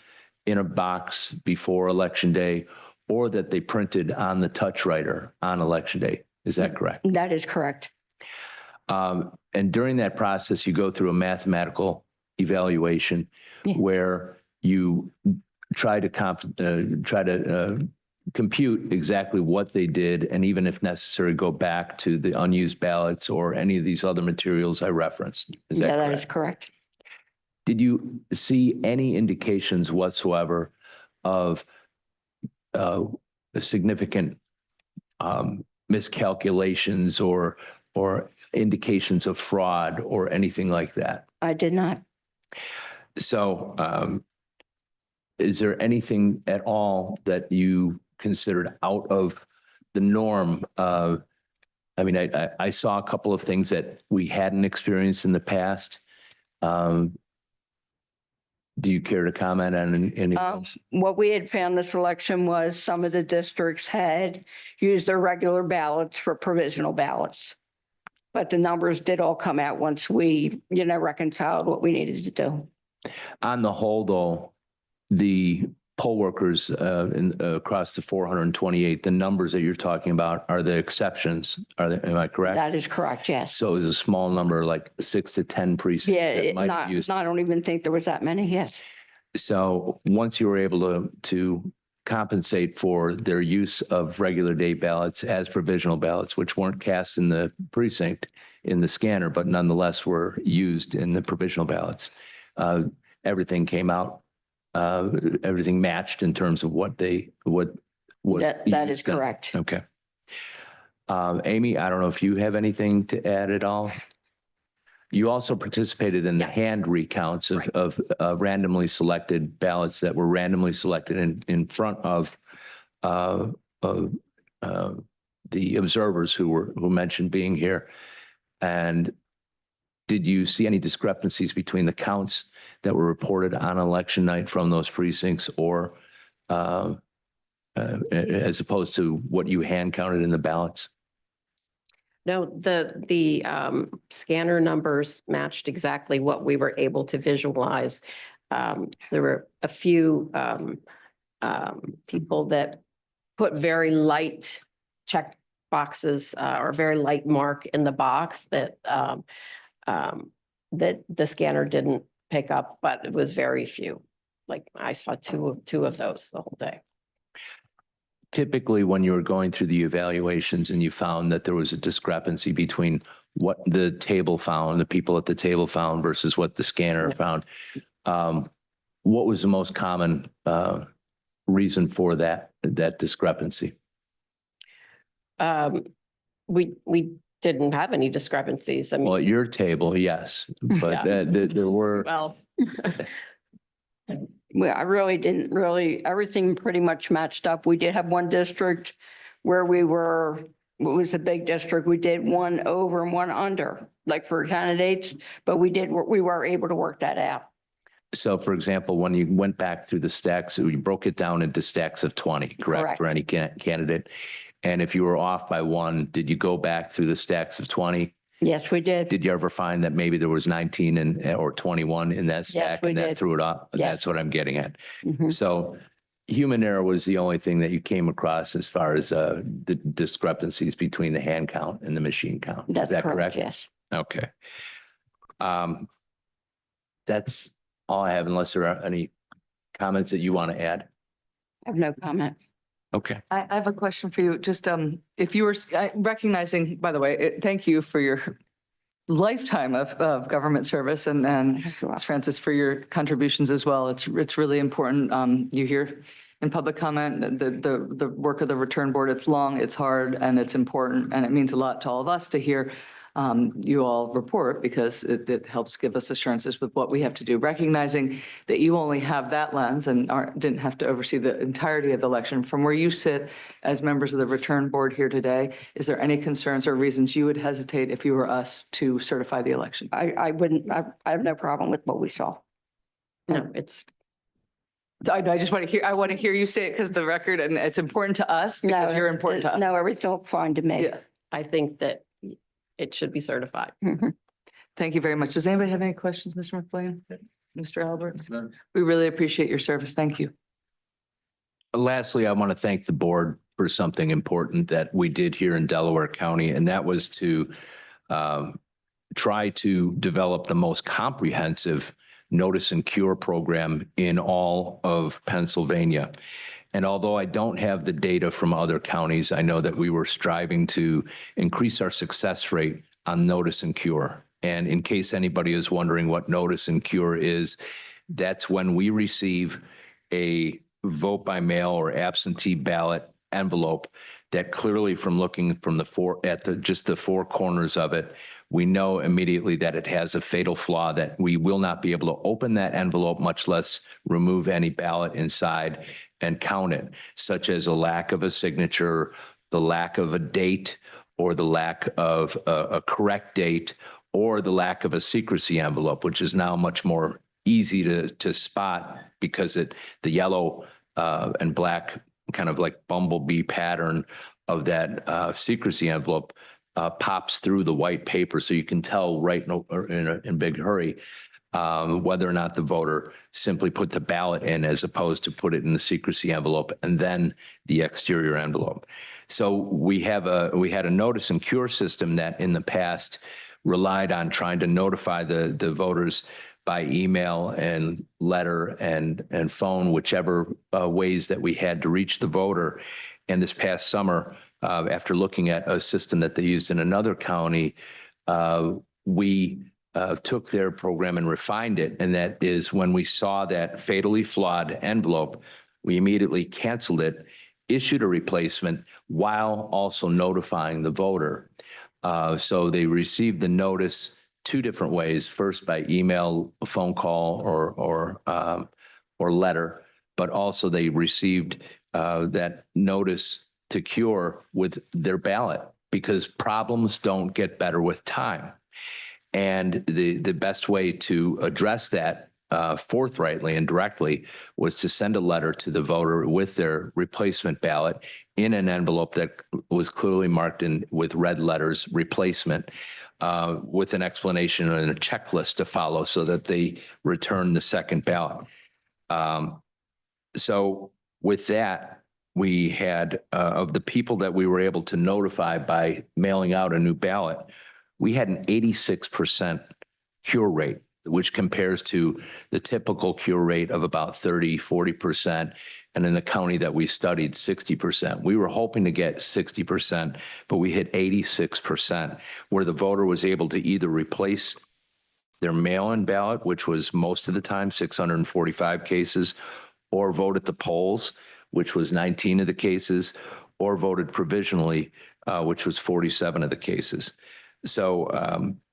[SPEAKER 3] in a box before Election Day, or that they printed on the touch writer on Election Day. Is that correct?
[SPEAKER 14] That is correct.
[SPEAKER 3] And during that process, you go through a mathematical evaluation where you try to compute exactly what they did, and even if necessary, go back to the unused ballots or any of these other materials I referenced. Is that correct?
[SPEAKER 14] That is correct.
[SPEAKER 3] Did you see any indications whatsoever of significant miscalculations or indications of fraud or anything like that?
[SPEAKER 14] I did not.
[SPEAKER 3] So is there anything at all that you considered out of the norm? I mean, I saw a couple of things that we hadn't experienced in the past. Do you care to comment on any of those?
[SPEAKER 14] What we had found this election was some of the districts had used their regular ballots for provisional ballots. But the numbers did all come out once we, reconciled what we needed to do.
[SPEAKER 3] On the whole, though, the poll workers across the 428, the numbers that you're talking about are the exceptions. Am I correct?
[SPEAKER 14] That is correct, yes.
[SPEAKER 3] So it was a small number, like 6 to 10 precincts that might have used.
[SPEAKER 14] I don't even think there was that many, yes.
[SPEAKER 3] So once you were able to compensate for their use of regular day ballots as provisional ballots, which weren't cast in the precinct in the scanner, but nonetheless were used in the provisional ballots, everything came out. Everything matched in terms of what was.
[SPEAKER 14] That is correct.
[SPEAKER 3] Okay. Amy, I don't know if you have anything to add at all. You also participated in the hand recounts of randomly selected ballots that were randomly selected in front of the observers who mentioned being here. And did you see any discrepancies between the counts that were reported on election night from those precincts, or as opposed to what you hand counted in the ballots?
[SPEAKER 21] No, the scanner numbers matched exactly what we were able to visualize. There were a few people that put very light check boxes or very light mark in the box that the scanner didn't pick up, but it was very few. Like I saw two of those the whole day.
[SPEAKER 3] Typically, when you were going through the evaluations and you found that there was a discrepancy between what the table found, the people at the table found versus what the scanner found, what was the most common reason for that discrepancy?
[SPEAKER 21] We didn't have any discrepancies. I mean,
[SPEAKER 3] Well, at your table, yes, but
[SPEAKER 21] Yeah.
[SPEAKER 3] there were,
[SPEAKER 21] well,
[SPEAKER 2] Well, I really didn't everything pretty much matched up. We did have one district where it was a big district. We did one over and one under, like for candidates, but we were able to work that out.
[SPEAKER 3] so for example, when you went back through the stacks, you broke it down into stacks of 20, correct?
[SPEAKER 2] Correct.
[SPEAKER 3] For any candidate. And if you were off by one, did you go back through the stacks of 20?
[SPEAKER 2] Yes, we did.
[SPEAKER 3] Did you ever find that maybe there was 19 or 21 in that stack
[SPEAKER 2] we
[SPEAKER 3] and that
[SPEAKER 2] did.
[SPEAKER 3] threw it off?
[SPEAKER 2] Yes.
[SPEAKER 3] That's what I'm getting at.
[SPEAKER 2] Mhm.
[SPEAKER 3] So human error was the only thing that you came across as far as the discrepancies between the hand count and the machine count.
[SPEAKER 2] That's
[SPEAKER 3] Is that correct?
[SPEAKER 2] yes.
[SPEAKER 3] Okay. That's all I have unless there are any comments that you want to add.
[SPEAKER 2] I have no comment.
[SPEAKER 3] Okay.
[SPEAKER 1] I have a question for you. Just if you were recognizing, by the way, thank you for your lifetime of government service and Ms. Francis for your contributions as well. It's really important. You hear in public comment the work of the return board. It's long, it's hard, and it's important, and it means a lot to all of us to hear you all report because it helps give us assurances with what we have to do. Recognizing that you only have that lens and didn't have to oversee the entirety of the election. From where you sit as members of the return board here today, is there any concerns or reasons you would hesitate if you were us to certify the election?
[SPEAKER 2] I wouldn't, I have no problem with what we saw.
[SPEAKER 21] no, it's,
[SPEAKER 1] I just want to hear you say it because the record, and it's important to us because you're important to us.
[SPEAKER 2] No, everything looked fine to me.
[SPEAKER 1] Yeah.
[SPEAKER 21] I think that it should be certified.
[SPEAKER 2] Mhm.
[SPEAKER 1] Thank you very much. Does anybody have any questions, Mr. McLean? Mr. Alberts? We really appreciate your service. Thank you.
[SPEAKER 3] Lastly, I want to thank the board for something important that we did here in Delaware County, and that was to try to develop the most comprehensive notice and cure program in all of Pennsylvania. And although I don't have the data from other counties, I know that we were striving to increase our success rate on notice and cure. And in case anybody is wondering what notice and cure is, that's when we receive a vote by mail or absentee ballot envelope that clearly from looking from just the four corners of it, we know immediately that it has a fatal flaw that we will not be able to open that envelope, much less remove any ballot inside and count it, such as a lack of a signature, the lack of a date, or the lack of a correct date, or the lack of a secrecy envelope, which is now much more easy to spot because the yellow and black kind of like bumblebee pattern of that secrecy envelope pops through the white paper, so you can tell right in a big hurry whether or not the voter simply put the ballot in as opposed to put it in the secrecy envelope and then the exterior envelope. So we had a notice and cure system that in the past relied on trying to notify the voters by email and letter and phone, whichever ways that we had to reach the voter. And this past summer, after looking at a system that they used in another county, we took their program and refined it. And that is when we saw that fatally flawed envelope, we immediately canceled it, issued a replacement while also notifying the voter. So they received the notice two different ways: first by email, phone call, or letter, but also they received that notice to cure with their ballot, because problems don't get better with time. And the best way to address that forthrightly and directly was to send a letter to the voter with their replacement ballot in an envelope that was clearly marked with red letters, replacement, with an explanation and a checklist to follow so that they return the second ballot. So with that, we had, of the people that we were able to notify by mailing out a new ballot, we had an 86% cure rate, which compares to the typical cure rate of about 30, 40%. And in the county that we studied, 60%. We were hoping to get 60%, but we hit 86%, where the voter was able to either replace their mail-in ballot, which was most of the time 645 cases, or vote at the polls, which was 19 of the cases, or voted provisionally, which was 47 of the cases. So,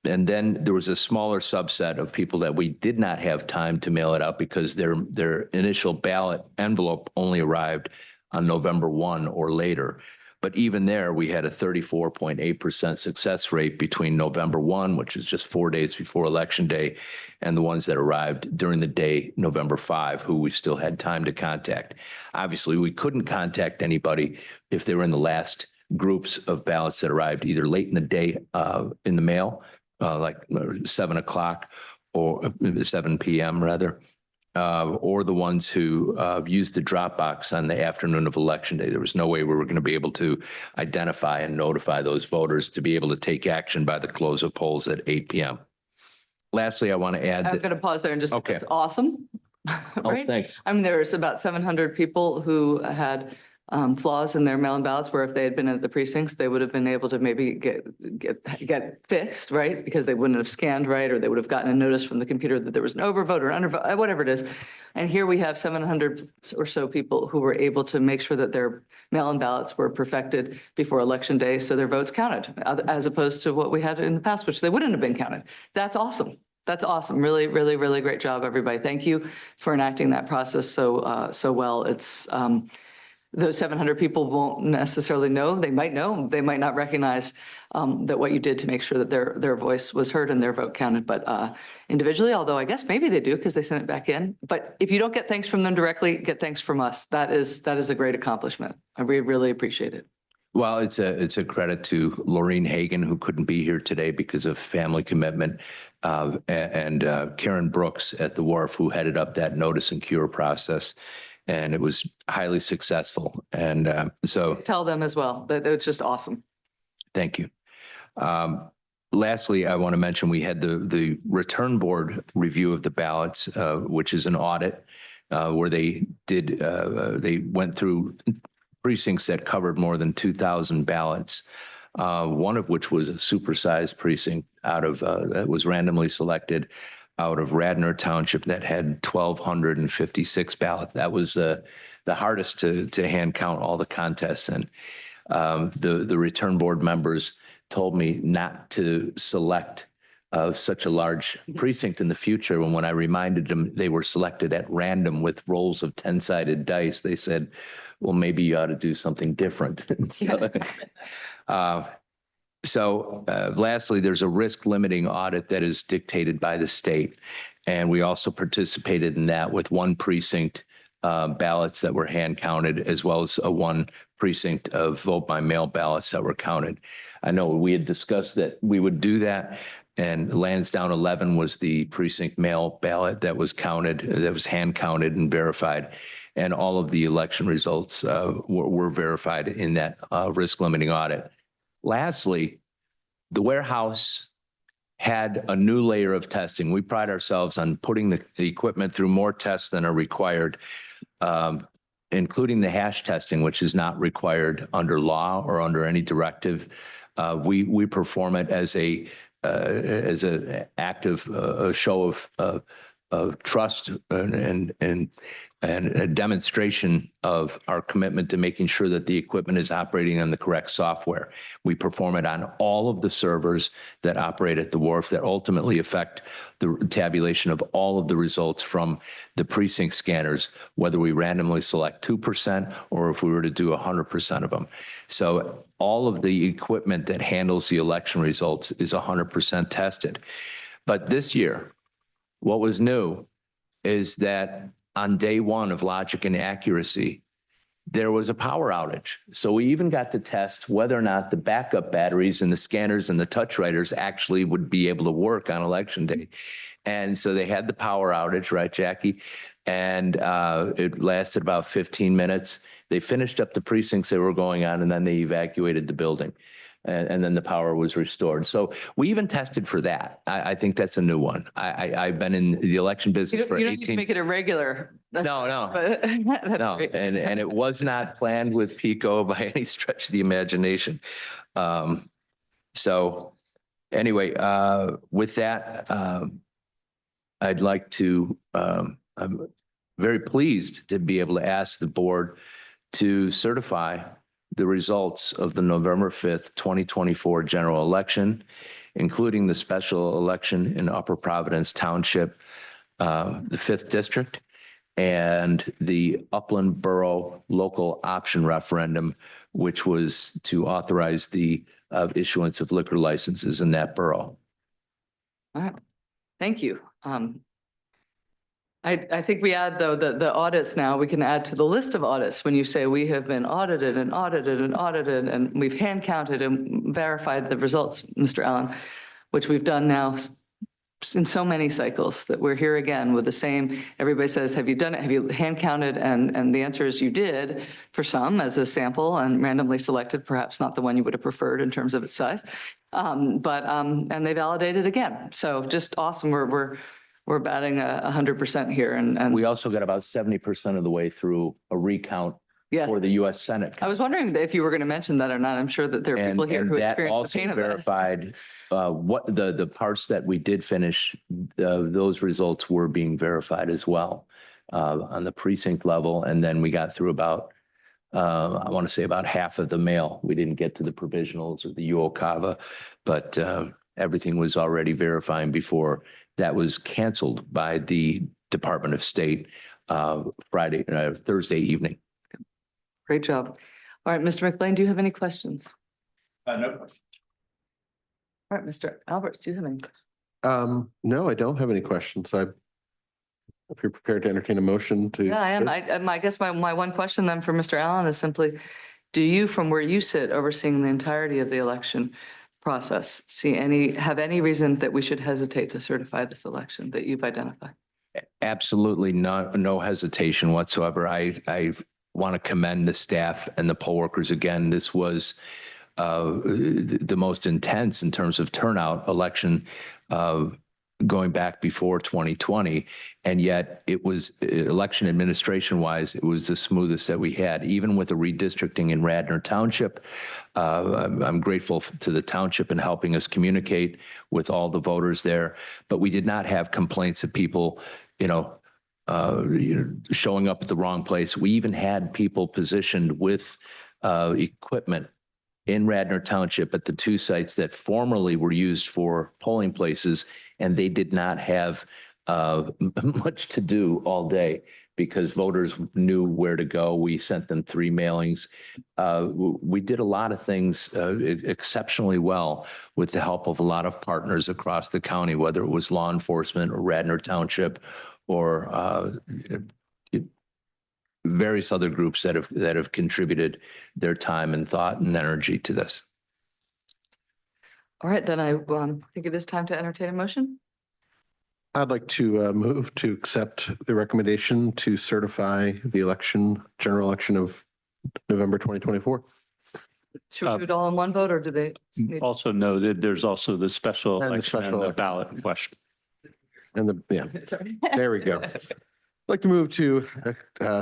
[SPEAKER 3] and then there was a smaller subset of people that we did not have time to mail it out because their initial ballot envelope only arrived on November 1 or later. But even there, we had a 34.8% success rate between November 1, which is just 4 days before Election Day, and the ones that arrived during the day, November 5, who we still had time to contact. Obviously, we couldn't contact anybody if they were in the last groups of ballots that arrived either late in the day in the mail, like 7 o'clock or 7 p.m. rather, or the ones who used the drop box on the afternoon of Election Day. There was no way we were going to be able to identify and notify those voters to be able to take action by the close of polls at 8 p.m. Lastly, I want to add
[SPEAKER 1] I'm
[SPEAKER 3] that,
[SPEAKER 1] going to pause there and just,
[SPEAKER 3] Okay.
[SPEAKER 1] it's awesome.
[SPEAKER 3] oh,
[SPEAKER 1] Right?
[SPEAKER 3] thanks.
[SPEAKER 1] I mean, there's about 700 people who had flaws in their mail-in ballots where if they had been at the precincts, they would have been able to maybe get fixed, right? Because they wouldn't have scanned right, or they would have gotten a notice from the computer that there was an overvote or undervote, whatever it is. And here we have 700 or so people who were able to make sure that their mail-in ballots were perfected before Election Day, so their votes counted, as opposed to what we had in the past, which they wouldn't have been counted. That's awesome. That's awesome. Really, really, really great job, everybody. Thank you for enacting that process so well. It's those 700 people won't necessarily know. They might know. They might not recognize that what you did to make sure that their voice was heard and their vote counted. But individually, although I guess maybe they do because they sent it back in. But if you don't get thanks from them directly, get thanks from us. That is a great accomplishment. I really appreciate it.
[SPEAKER 3] Well, it's a credit to Laureen Hagan, who couldn't be here today because of family commitment, and Karen Brooks at the Wharf, who headed up that notice and cure process. And it was highly successful. And so
[SPEAKER 1] Tell them as well that it's just awesome.
[SPEAKER 3] thank you. Lastly, I want to mention we had the return board review of the ballots, which is an audit where they went through precincts that covered more than 2,000 ballots, one of which was a supersized precinct that was randomly selected out of Radnor Township that had 1,256 ballots. That was the hardest to hand count all the contests. And the return board members told me not to select such a large precinct in the future. And when I reminded them they were selected at random with rolls of 10-sided dice, they said, well, maybe you ought to do something different. So lastly, there's a risk limiting audit that is dictated by the state. And we also participated in that with one precinct ballots that were hand counted, as well as one precinct of vote by mail ballots that were counted. I know we had discussed that we would do that. And Lansdowne 11 was the precinct mail ballot that was counted, that was hand counted and verified. And all of the election results were verified in that risk limiting audit. Lastly, the warehouse had a new layer of testing. We pride ourselves on putting the equipment through more tests than are required, including the hash testing, which is not required under law or under any directive. We perform it as an active show of trust and a demonstration of our commitment to making sure that the equipment is operating on the correct software. We perform it on all of the servers that operate at the Wharf that ultimately affect the tabulation of all of the results from the precinct scanners, whether we randomly select 2% or if we were to do 100% of them. So all of the equipment that handles the election results is 100% tested. But this year, what was new is that on day one of logic and accuracy, there was a power outage. So we even got to test whether or not the backup batteries and the scanners and the touch writers actually would be able to work on Election Day. And so they had the power outage, right, Jackie? And it lasted about 15 minutes. They finished up the precincts they were going on, and then they evacuated the building. And then the power was restored. So we even tested for that. I think that's a new one. I've been in the election business for 18.
[SPEAKER 1] You don't need to make it irregular.
[SPEAKER 3] No.
[SPEAKER 1] But that's
[SPEAKER 3] No,
[SPEAKER 1] great.
[SPEAKER 3] and it was not planned with PICO by any stretch of the imagination. So anyway, with that, I'd like to, I'm very pleased to be able to ask the board to certify the results of the November 5th, 2024 general election, including the special election in Upper Providence Township, the 5th District, and the Upland Borough local option referendum, which was to authorize the issuance of liquor licenses in that borough.
[SPEAKER 1] All right, thank you. I think we add, though, the audits now, we can add to the list of audits when you say we have been audited and audited and audited, and we've hand counted and verified the results, Mr. Allen, which we've done now in so many cycles that we're here again with the same, everybody says, have you done it? Have you hand counted? And the answer is you did for some as a sample and randomly selected, perhaps not the one you would have preferred in terms of its size. And they validated again. So just awesome. We're batting 100% here. And
[SPEAKER 3] We also got about 70% of the way through a recount
[SPEAKER 1] yes,
[SPEAKER 3] for the U.S. Senate.
[SPEAKER 1] I was wondering if you were going to mention that or not. I'm sure that there are people here who
[SPEAKER 3] that
[SPEAKER 1] experience the pain
[SPEAKER 3] also
[SPEAKER 1] of it.
[SPEAKER 3] verified what the parts that we did finish, those results were being verified as well on the precinct level. And then we got through about, I want to say about half of the mail. We didn't get to the provisionals or the UOCAVA, but everything was already verifying before that was canceled by the Department of State Thursday evening.
[SPEAKER 1] Great job. All right, Mr. McLean, do you have any questions?
[SPEAKER 20] No question.
[SPEAKER 1] All right, Mr. Alberts, do you have any questions?
[SPEAKER 4] No, I don't have any questions. If you're prepared to entertain a motion to.
[SPEAKER 1] Yeah, I am. I guess my one question then for Mr. Allen is simply, do you, from where you sit overseeing the entirety of the election process, have any reason that we should hesitate to certify this election that you've identified?
[SPEAKER 3] Absolutely no hesitation whatsoever. I want to commend the staff and the poll workers again. This was the most intense in terms of turnout election going back before 2020. And yet it was election administration wise, it was the smoothest that we had, even with the redistricting in Radnor Township. I'm grateful to the township in helping us communicate with all the voters there, but we did not have complaints of people, showing up at the wrong place. We even had people positioned with equipment in Radnor Township at the two sites that formerly were used for polling places, and they did not have much to do all day because voters knew where to go. We sent them 3 mailings. We did a lot of things exceptionally well with the help of a lot of partners across the county, whether it was law enforcement or Radnor Township or various other groups that have contributed their time and thought and energy to this.
[SPEAKER 1] All right, then I think it is time to entertain a motion.
[SPEAKER 4] I'd like to move to accept the recommendation to certify the general election of November 2024.
[SPEAKER 1] Should we do it all in one vote or do they?
[SPEAKER 20] Also noted, there's also the special election and the ballot question.
[SPEAKER 4] And there we go. I'd like to move to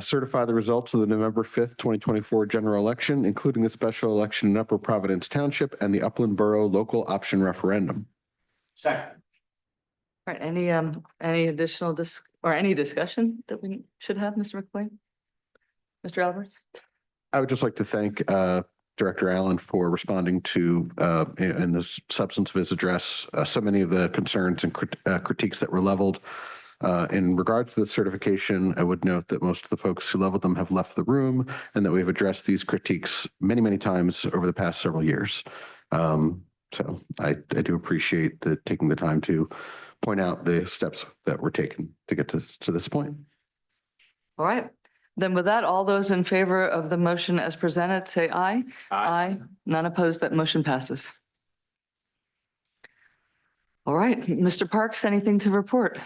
[SPEAKER 4] certify the results of the November 5th, 2024 general election, including the special election in Upper Providence Township and the Upland Borough local option referendum.
[SPEAKER 20] Second.
[SPEAKER 1] All right, any additional any discussion that we should have, Mr. McLean? Mr. Alberts?
[SPEAKER 4] I would just like to thank Director Allen for responding to, in the substance of his address, so many of the concerns and critiques that were leveled. In regards to the certification, I would note that most of the folks who leveled them have left the room and that we've addressed these critiques many, many times over the past several years. So I do appreciate taking the time to point out the steps that were taken to get to this point.
[SPEAKER 1] All right, then with that, all those in favor of the motion as presented, say aye. Aye. None opposed, that motion passes. All right, Mr. Parks, anything to report?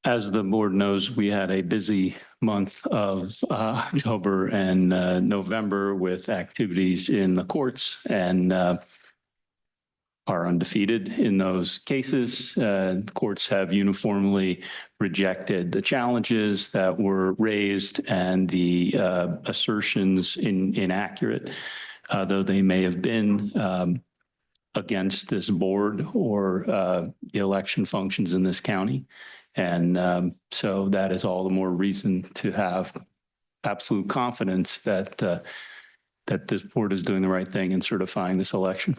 [SPEAKER 20] As the board knows, we had a busy month of October and November with activities in the courts and are undefeated in those cases. Courts have uniformly rejected the challenges that were raised and the assertions inaccurate, though they may have been against this board or the election functions in this county. And so that is all the more reason to have absolute confidence that that this board is doing the right thing in certifying this election.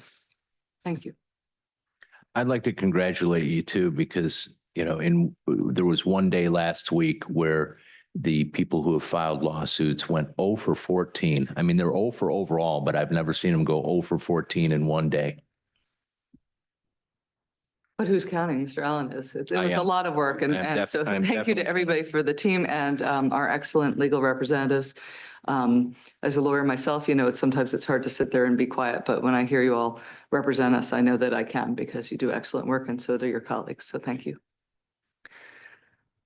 [SPEAKER 1] Thank you.
[SPEAKER 3] I'd like to congratulate you too, because, there was one day last week where the people who have filed lawsuits went 0 for 14. I mean, they're 0 for overall, but I've never seen them go 0 for 14 in one day.
[SPEAKER 1] But who's counting? Mr. Allen is. It
[SPEAKER 3] I
[SPEAKER 1] was a
[SPEAKER 3] am.
[SPEAKER 1] lot of work. And so
[SPEAKER 3] I'm
[SPEAKER 1] thank you to everybody for the team and our excellent legal representatives. As a lawyer myself, sometimes it's hard to sit there and be quiet, but when I hear you all represent us, I know that I can because you do excellent work and so do your colleagues. So thank you.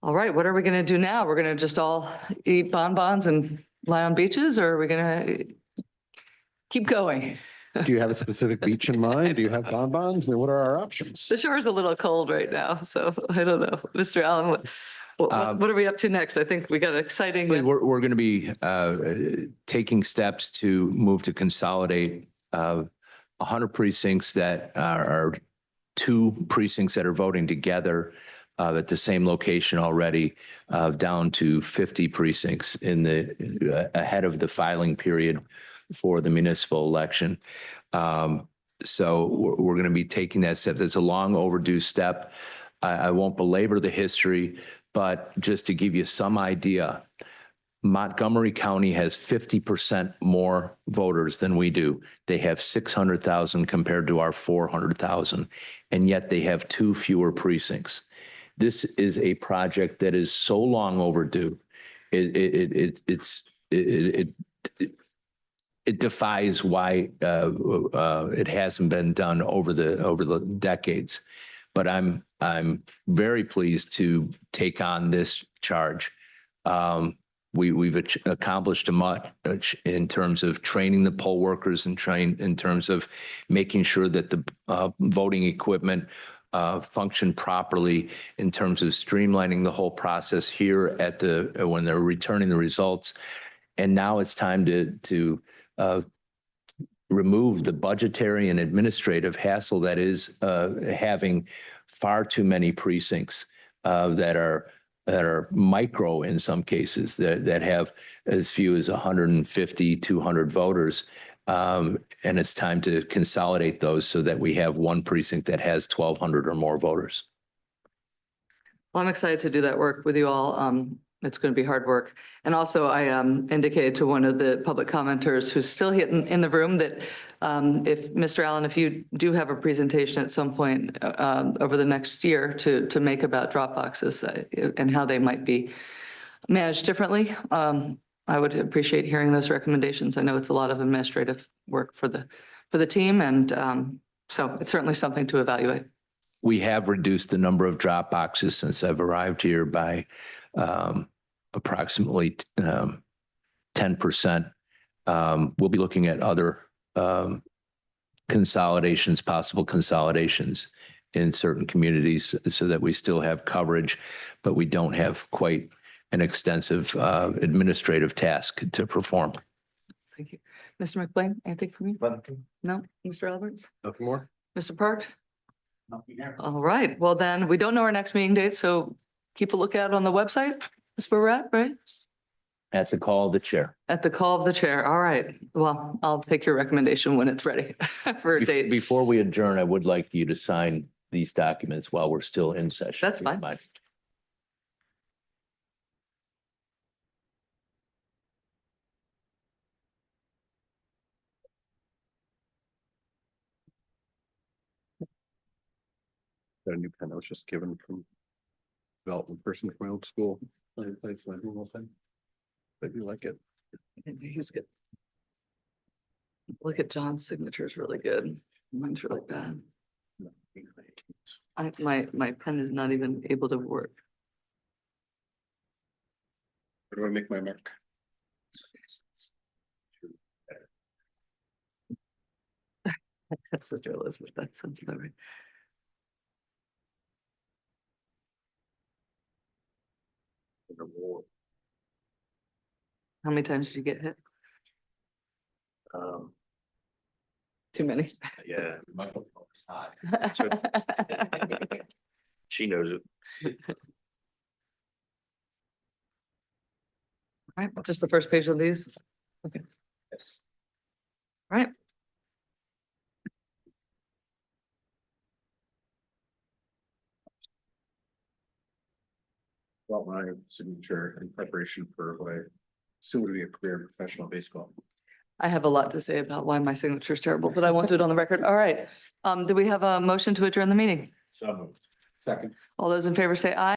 [SPEAKER 1] All right, what are we going to do now? We're going to just all eat bonbons and lie on beaches, or are we going to keep going?
[SPEAKER 4] Do you have a specific beach in mind? Do you have bonbons? I mean, what are our options?
[SPEAKER 1] The shore is a little cold right now, so I don't know. Mr. Allen, what are we up to next? I think we got an exciting.
[SPEAKER 3] We're going to be taking steps to move to consolidate 100 precincts that are 2 precincts that are voting together at the same location already, down to 50 precincts ahead of the filing period for the municipal election. So we're going to be taking that step. That's a long overdue step. I won't belabor the history, but just to give you some idea, Montgomery County has 50% more voters than we do. They have 600,000 compared to our 400,000, and yet they have 2 fewer precincts. This is a project that is so long overdue. It defies why it hasn't been done over the decades. But I'm very pleased to take on this charge. We've accomplished much in terms of training the poll workers and in terms of making sure that the voting equipment function properly, in terms of streamlining the whole process here when they're returning the results. And now it's time to remove the budgetary and administrative hassle that is having far too many precincts that are micro in some cases, that have as few as 150, 200 voters. And it's time to consolidate those so that we have one precinct that has 1,200 or more voters.
[SPEAKER 1] Well, I'm excited to do that work with you all. It's going to be hard work. And also I indicated to one of the public commenters who's still in the room that if Mr. Allen, if you do have a presentation at some point over the next year to make about drop boxes and how they might be managed differently, I would appreciate hearing those recommendations. I know it's a lot of administrative work for the team, and so it's certainly something to evaluate.
[SPEAKER 3] We have reduced the number of drop boxes since I've arrived here by approximately 10%. We'll be looking at other possible consolidations in certain communities so that we still have coverage, but we don't have quite an extensive administrative task to perform.
[SPEAKER 1] Thank you. Mr. McBlain, anything from you? No? Mr. Alberts?
[SPEAKER 4] Nothing more?
[SPEAKER 1] Mr. Parks? All right. Well, then we don't know our next meeting date, so keep a lookout on the website. That's where we're at, right?
[SPEAKER 3] At the call of the chair.
[SPEAKER 1] At the call of the chair. All right. Well, I'll take your recommendation when it's ready for a date.
[SPEAKER 3] Before we adjourn, I would like you to sign these documents while we're still in session.
[SPEAKER 1] That's fine.
[SPEAKER 4] Got a new pen I was just given from development person from my old school. I do like it.
[SPEAKER 1] He's good. Look at John's signature is really good. Mine's really bad. My pen is not even able to work.
[SPEAKER 4] Where do I make my mark?
[SPEAKER 1] Sister Elizabeth, that sounds about right. How many times did you get hit? Too many.
[SPEAKER 11] Yeah. She knows it.
[SPEAKER 1] All right, just the first page of these. Okay.
[SPEAKER 3] Yes.
[SPEAKER 1] All right.
[SPEAKER 4] About my signature in preparation for what I soon to be a career in professional baseball.
[SPEAKER 1] I have a lot to say about why my signature is terrible, but I won't do it on the record. All right. Do we have a motion to adjourn the meeting?
[SPEAKER 4] So moved. Second.
[SPEAKER 1] All those in favor say aye.